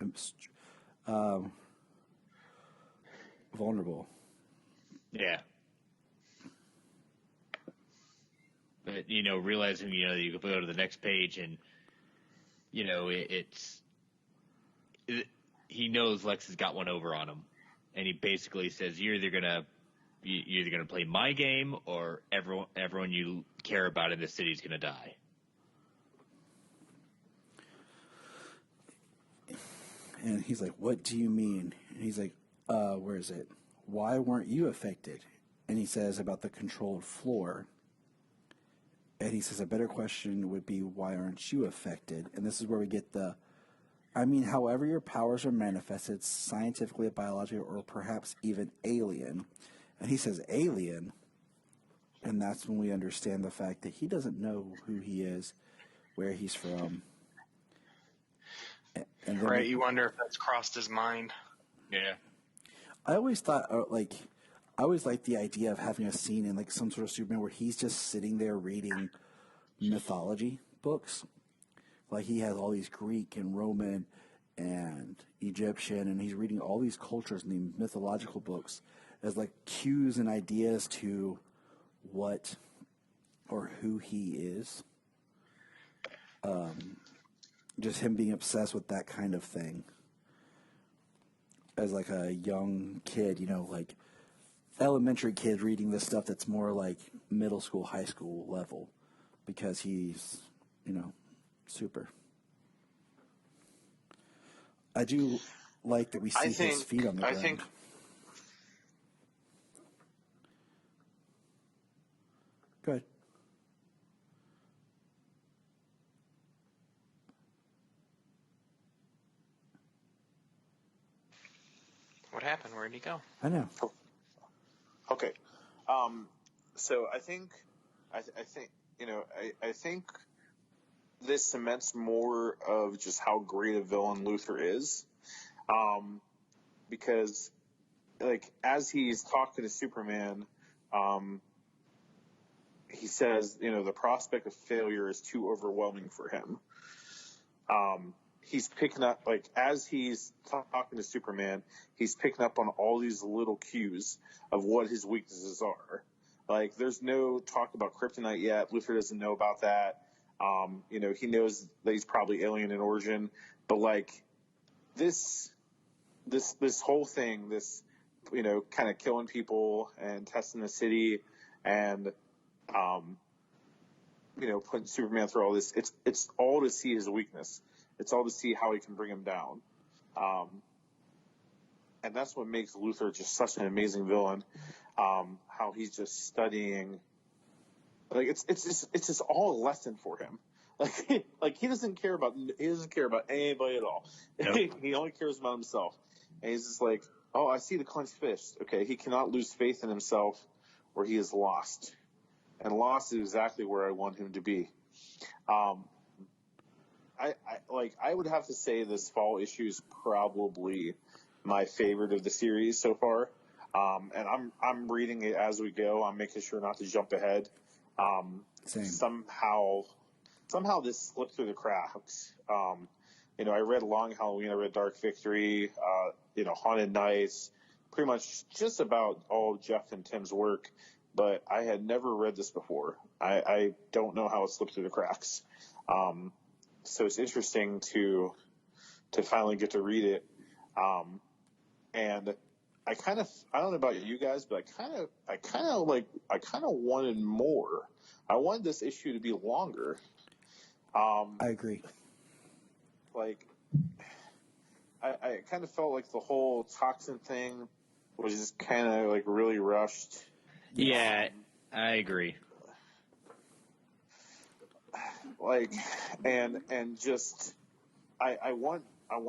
vulnerable. Yeah. But, realizing, you could go to the next page and, he knows Lex has got one over on him. And he basically says, you're either gonna play my game or everyone you care about in this city is gonna die. And he's like, "What do you mean?" And he's like, where is it? "Why weren't you affected?" And he says about the controlled floor. And he says a better question would be, "Why aren't you affected?" And this is where we get however your powers are manifested, scientifically, biologically, or perhaps even alien. And he says alien, and that's when we understand the fact that he doesn't know who he is, where he's from. And right, you wonder if that's crossed his mind. Yeah. I always thought, I always liked the idea of having a scene in like some sort of Superman where he's just sitting there reading mythology books, Like he has all these Greek and Roman and Egyptian, and he's reading all these cultures and these mythological books as like cues and ideas to what or who he is. Just him being obsessed with that kind of thing as like a young kid, like elementary kid reading this stuff that's more like middle school, high school level because he's, super. I do like that we see his feet on the ground. Go ahead. What happened? Where did he go? I know. Okay. So I think this cements more of just how great a villain Luthor is. Because like as he's talking to Superman, he says, the prospect of failure is too overwhelming for him. He's picking up, like, as he's talking to Superman, he's picking up on all these little cues of what his weaknesses are. Like, there's no talk about kryptonite yet. Luthor doesn't know about that. He knows that he's probably alien in origin, but like this whole thing, this, kind of killing people and testing the city and, putting Superman through all this, it's all to see his weakness. It's all to see how he can bring him down. And that's what makes Luthor just such an amazing villain. How he's just studying, like it's just all a lesson for him. Like he doesn't care about anybody at all. Nope. He only cares about himself. And he's just like, oh, I see the clenched fist. Okay, he cannot lose faith in himself, or he is lost. And lost is exactly where I want him to be. I would have to say this fall issue is probably my favorite of the series so far. And I'm reading it as we go. I'm making sure not to jump ahead. Same. Somehow this slipped through the cracks. I read Long Halloween, I read Dark Victory, Haunted Nights, pretty much just about all Jeff and Tim's work, but I had never read this before. I don't know how it slipped through the cracks. So it's interesting to finally get to read it. And I don't know about you guys, but I kind of wanted more. I wanted this issue to be longer. I agree. Like, I kind of felt like the whole toxin thing was just kind of like really rushed. Yeah, I agree. Like, and just, I want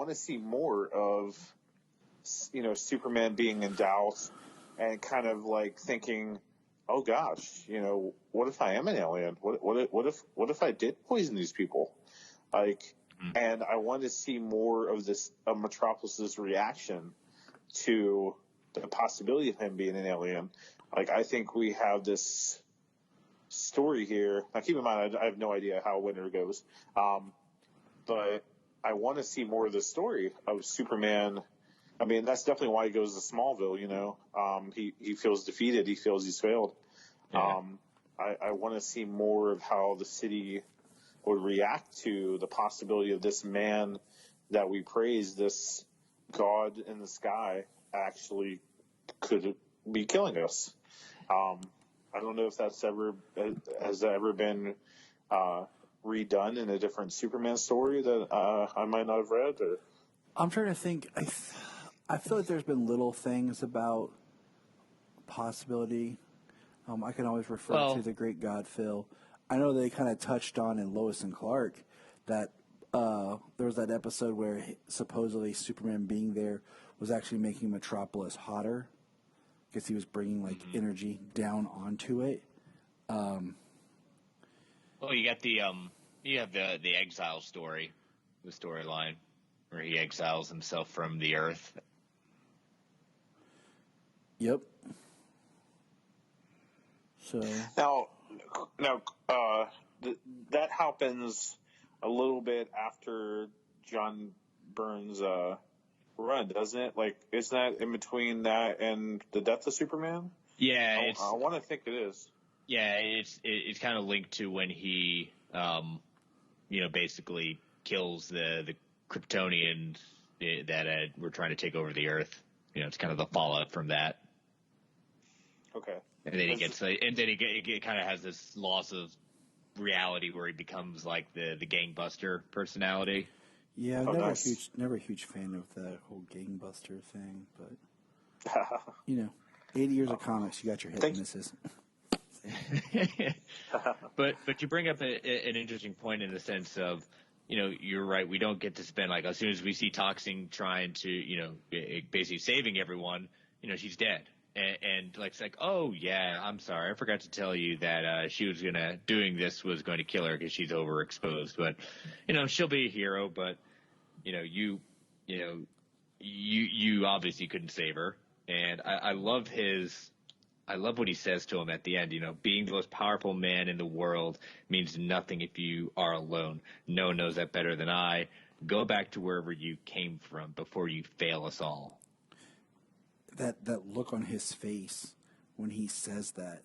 to see more of, Superman being in doubt and kind of like thinking, oh gosh, what if I am an alien? What if I did poison these people? Like, and I want to see more of Metropolis's reaction to the possibility of him being an alien. Like, I think we have this story here. Now, keep in mind, I have no idea how Winter goes, but I want to see more of the story of Superman. I mean, that's definitely why he goes to Smallville. He feels defeated. He feels he's failed. Yeah. I want to see more of how the city would react to the possibility of this man that we praise, this God in the sky, actually could be killing us. I don't know if that's has ever been redone in a different Superman story that I might not have read. Or... I'm trying to think. I feel like there's been little things about possibility. I can always refer to the Great God Phil. I know they kind of touched on in Lois and Clark that there was that episode where supposedly Superman being there was actually making Metropolis hotter because he was bringing energy down onto it. Well, you got the exile story, the storyline where he exiles himself from the Earth. Yep. So now, that happens a little bit after John Byrne's run, doesn't it? Like, isn't that in between that and the death of Superman? Yeah, I want to think it is. Yeah, it's kind of linked to when he, basically kills the Kryptonians that were trying to take over the Earth. It's kind of the fallout from that. Okay. And then he kind of has this loss of reality where he becomes like the gangbuster personality. Yeah, never a huge fan of the whole gangbuster thing, but 80 years of comics, you got your hit and misses. but you bring up an interesting point in the sense of, you're right. We don't get to spend as soon as we see Toxin trying to, basically saving everyone, she's dead. And it's like, oh yeah, I'm sorry, I forgot to tell you that she was doing this was going to kill her because she's overexposed. But she'll be a hero. But you obviously couldn't save her. And I love what he says to him at the end. Being the most powerful man in the world means nothing if you are alone. No one knows that better than I. Go back to wherever you came from before you fail us all. That look on his face when he says that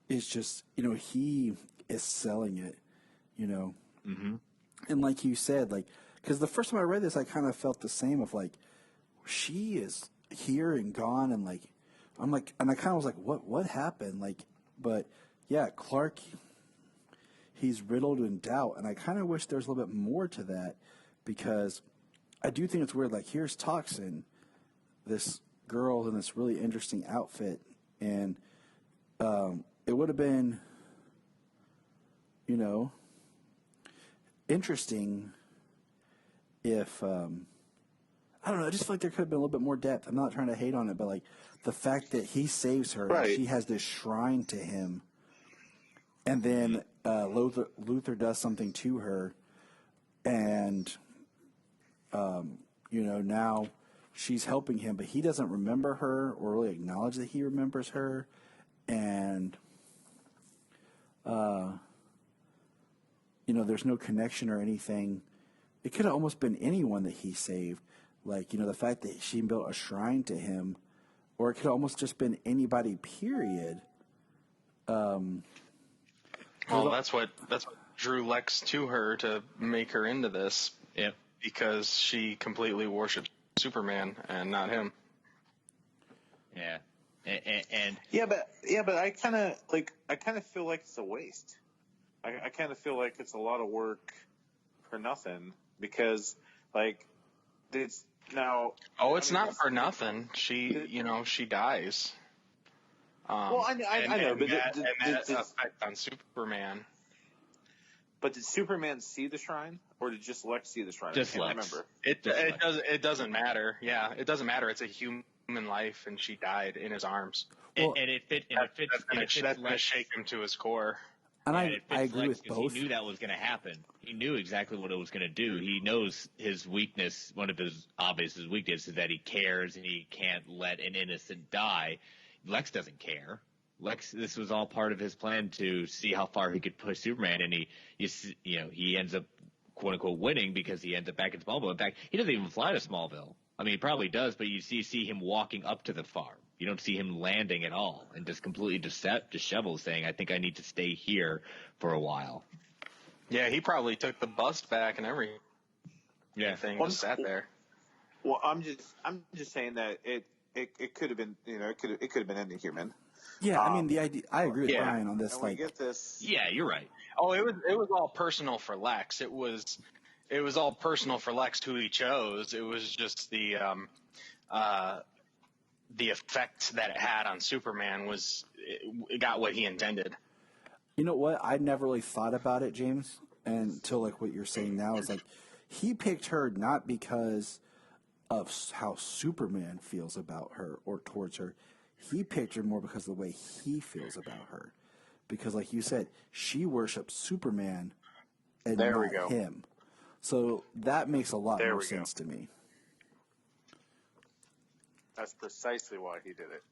is just, he is selling it, Mm-hmm. And like you said, because the first time I read this, I kind of felt the same of she is here and gone, and I'm like, and I kind of was like, what happened? But yeah, Clark, he's riddled in doubt, and I kind of wish there was a little bit more to that, because I do think it's weird. Here's Toxin, this girl in this really interesting outfit, and it would have been, interesting if I don't know. I just feel like there could have been a little bit more depth. I'm not trying to hate on it, but the fact that he saves her, right. And she has this shrine to him, and then Luther does something to her, and now she's helping him, but he doesn't remember her or really acknowledge that he remembers her, and there's no connection or anything. It could have almost been anyone that he saved. The fact that she built a shrine to him, or it could have almost just been anybody, period. Well, that's what drew Lex to her to make her into this. Yep. Because she completely worships Superman and not him. Yeah. And but I kind of feel like it's a waste. I kind of feel like it's a lot of work for nothing, because it's now. Oh, it's not for nothing. She dies. Well, I know, but that effect on Superman. But did Superman see the shrine, or did just Lex see the shrine? Just I can't Lex. remember. It doesn't matter. Yeah, it doesn't matter. It's a human life, and she died in his arms. Well, that's gonna shake him to his core. And I agree with both. He knew that was going to happen. He knew exactly what it was going to do. He knows his weakness. One of his obvious weaknesses is that he cares and he can't let an innocent die. Lex doesn't care. This was all part of his plan to see how far he could push Superman, and he ends up quote unquote winning because he ends up back in Smallville. In fact, he doesn't even fly to Smallville. I mean, he probably does, but you see him walking up to the farm. You don't see him landing at all, and just completely disheveled, saying, "I think I need to stay here for a while." Yeah, he probably took the bus back and everything. Yeah, just sat there. Well, I'm just saying that it could have been, it could have been any human. Yeah, I mean the idea. I agree with Bryan on this. And we get this. Yeah, you're right. Oh, it was all personal for Lex. It was all personal for Lex who he chose. It was just the effect that it had on Superman it got what he intended. You know what? I never really thought about it, James, until what you're saying now is he picked her not because of how Superman feels about her or towards her. He picked her more because of the way he feels about her. Because, like you said, she worships Superman and not him. So that makes a lot more sense to me. That's precisely why he did it.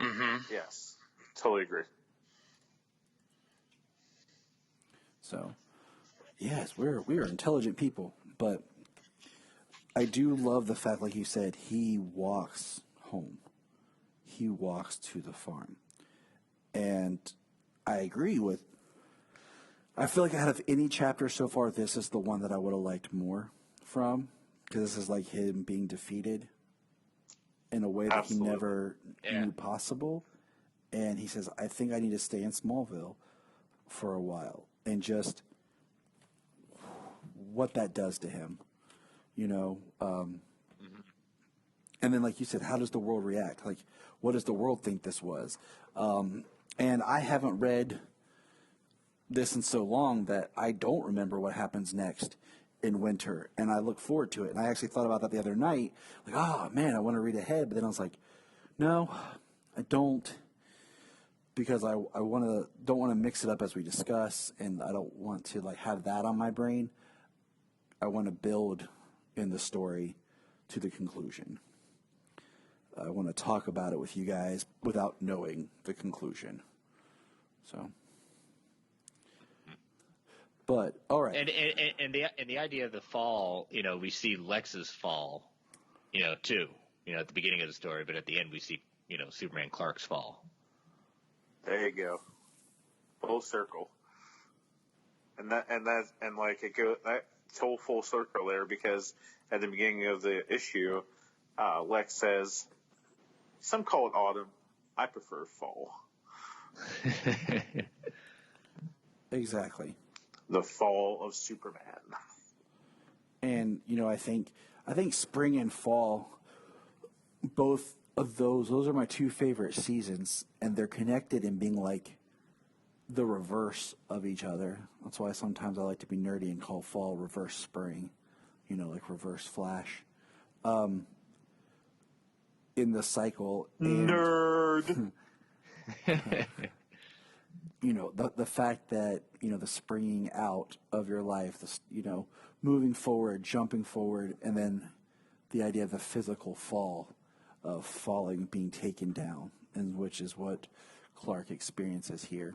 Mm-hmm. Yes, totally agree. So, yes, we are intelligent people, but I do love the fact, like you said, he walks home. He walks to the farm. And I agree with, I feel like out of any chapter so far, this is the one that I would have liked more from, because this is like him being defeated in a way that he never knew possible. And he says, I think I need to stay in Smallville for a while, and just what that does to him, you know. And then, like you said, how does the world react? Like, what does the world think this was? And I haven't read this in so long that I don't remember what happens next in Winter, and I look forward to it. And I actually thought about that the other night, like, oh man, I want to read ahead, but then I was like, no, I don't, because I don't want to mix it up as we discuss, and I don't want to like have that on my brain. I want to build in the story to the conclusion. I want to talk about it with you guys without knowing the conclusion. So, but all right. And the idea of the fall, you know, we see Lex's fall, you know, too, you know, at the beginning of the story, but at the end we see, you know, Superman Clark's fall. There you go, full circle, and like it goes that whole full circle there, because at the beginning of the issue, Lex says, "Some call it autumn. I prefer fall." Exactly. The fall of Superman. And, you know, I think spring and fall, both of those are my two favorite seasons, and they're connected in being like the reverse of each other. That's why sometimes I like to be nerdy and call fall reverse spring, you know, like reverse Flash. In the cycle. And, nerd. You know, the fact that, you know, the springing out of your life, you know, moving forward, jumping forward, and then the idea of the physical fall, of falling, being taken down, and which is what Clark experiences here.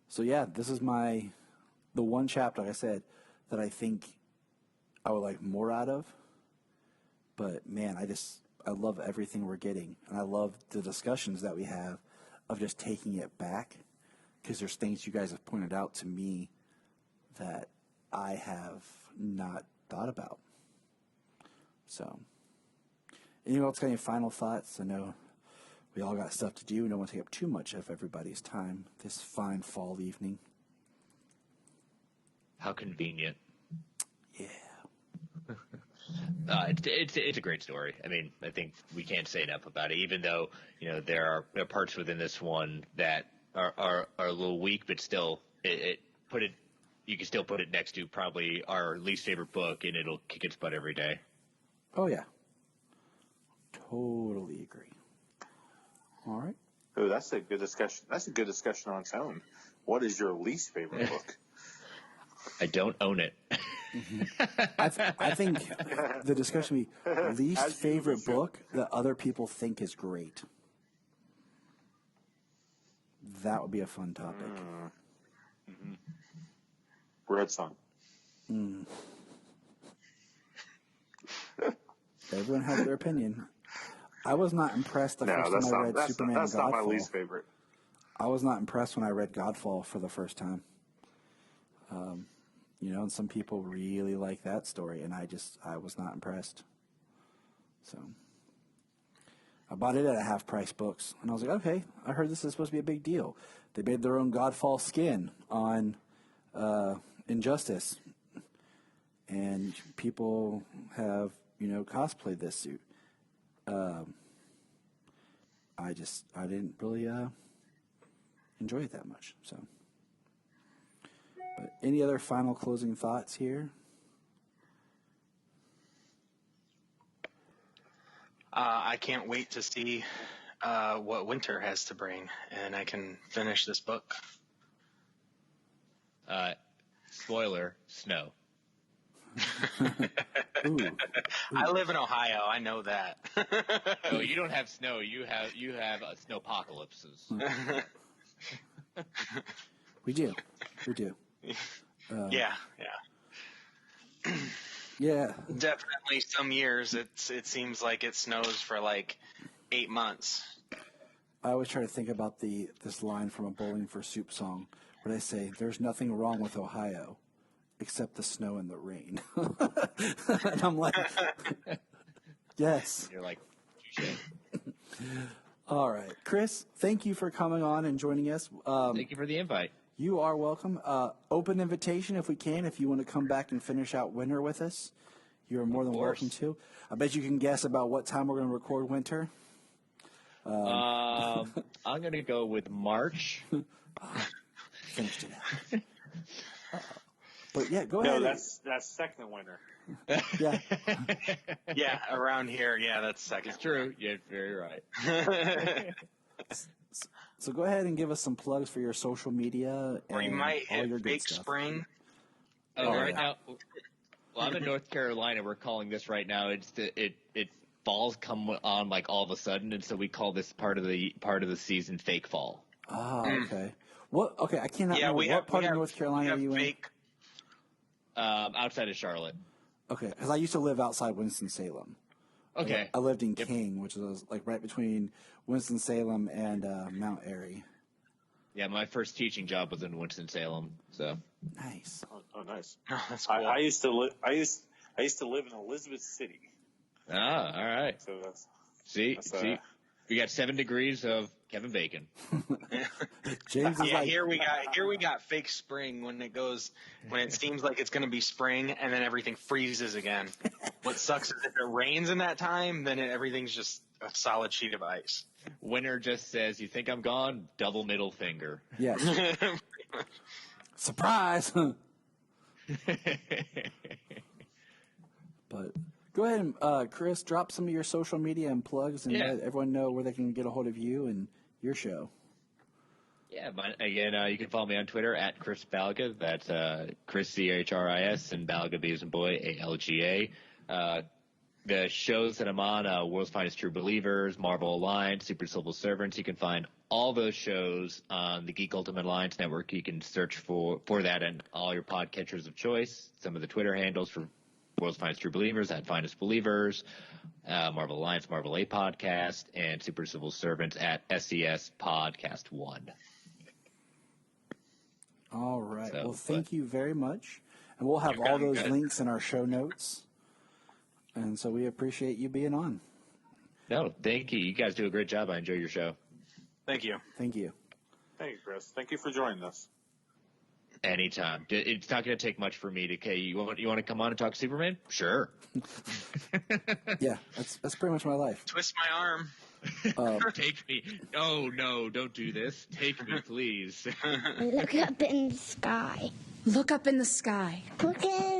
So yeah, this is the one chapter, like I said, that I think I would like more out of. But man, I love everything we're getting, and I love the discussions that we have of just taking it back, because there's things you guys have pointed out to me that I have not thought about. So, anyone else got any final thoughts? I know we all got stuff to do. We don't want to take up too much of everybody's time this fine fall evening. How convenient. Yeah. It's a great story. I mean, I think we can't say enough about it, even though, you know, there are parts within this one that are a little weak, but still, you can still put it next to probably our least favorite book, and it'll kick its butt every day. Oh, yeah. Totally agree. All right. Oh, that's a good discussion. That's a good discussion on its own. What is your least favorite book? I don't own it. I think the discussion would be least favorite book that other people think is great. That would be a fun topic. Mm-hmm. Red Sun. Everyone has their opinion. I was not impressed the first time I read Superman That's Godfall. not my least favorite. I was not impressed when I read Godfall for the first time. You know, and some people really like that story, and I was not impressed. So I bought it at a half-price books, and I was like, okay, I heard this is supposed to be a big deal. They made their own Godfall skin on Injustice, and people have, you know, cosplayed this suit. I didn't really enjoy it that much, so. But any other final closing thoughts here? I can't wait to see what Winter has to bring, and I can finish this book. Spoiler, snow. Ooh. I live in Ohio. I know that. Oh, you don't have snow. You have snowpocalypses. We do. We do. Yeah. Yeah. Definitely some years it seems like it snows for like 8 months. I always try to think about this line from a Bowling for Soup song where they say, "There's nothing wrong with Ohio except the snow and the rain." And I'm like, yes. You're like, touche. All right. Chris, thank you for coming on and joining us. Thank you for the invite. You are welcome. Open invitation if we can. If you want to come back and finish out winter with us, you are more than welcome to. I bet you can guess about what time we're going to record winter. I'm going to go with March. Finished it out. But yeah, go ahead. No, that's second winter. Yeah. Yeah, around here, yeah, that's second. It's true. You're very right. So go ahead and give us some plugs for your social media Or you and might all hit your good Fake stuff. Spring. Right now, well, I'm in North Carolina. We're calling this right now. It falls come on like all of a sudden, and so we call this part of the season Fake Fall. Ah, okay. What? Okay, I cannot remember. What part of North Carolina are you in? Outside of Charlotte. Okay, because I used to live outside Winston-Salem. Okay. I lived in King, which was like right between Winston-Salem and Mount Airy. Yeah, my first teaching job was in Winston-Salem. So nice. Oh, nice. Oh, that's cool. I used to live in Elizabeth City. Ah, all right. So that's see, we got 7 degrees of Kevin Bacon. James is like, here we got fake spring when it seems like it's going to be spring and then everything freezes again. What sucks is if it rains in that time, then everything's just a solid sheet of ice. Winter just says, "You think I'm gone?" Double middle finger. Yes. Surprise. But go ahead and Chris, drop some of your social media and plugs and let everyone know where they can get a hold of you and your show. Yeah, you can follow me on Twitter at Chris Balga. That's Chris CHRIS and Balga B as in boy ALGA. The shows that I'm on, World's Finest True Believers, Marvel Alliance, Super Civil Servants. You can find all those shows on the Geek Ultimate Alliance Network. You can search for that in all your podcatchers of choice. Some of the Twitter handles for World's Finest True Believers at Finest Believers, Marvel Alliance, Marvel A Podcast, and Super Civil Servants at SCS Podcast 1. All right. So, well, thank you very much. And we'll have all those links in our show notes. And so we appreciate you being on. No, thank you. You guys do a great job. I enjoy your show. Thank you. Thank you. Thank you, Chris. Thank you for joining us. Anytime. It's not going to take much for me to. Okay, you want to come on and talk Superman? Sure. Yeah, that's pretty much my life. Twist my arm. Take me. No, don't do this. Take me, please. Look up in the sky. Look up in the sky. Look at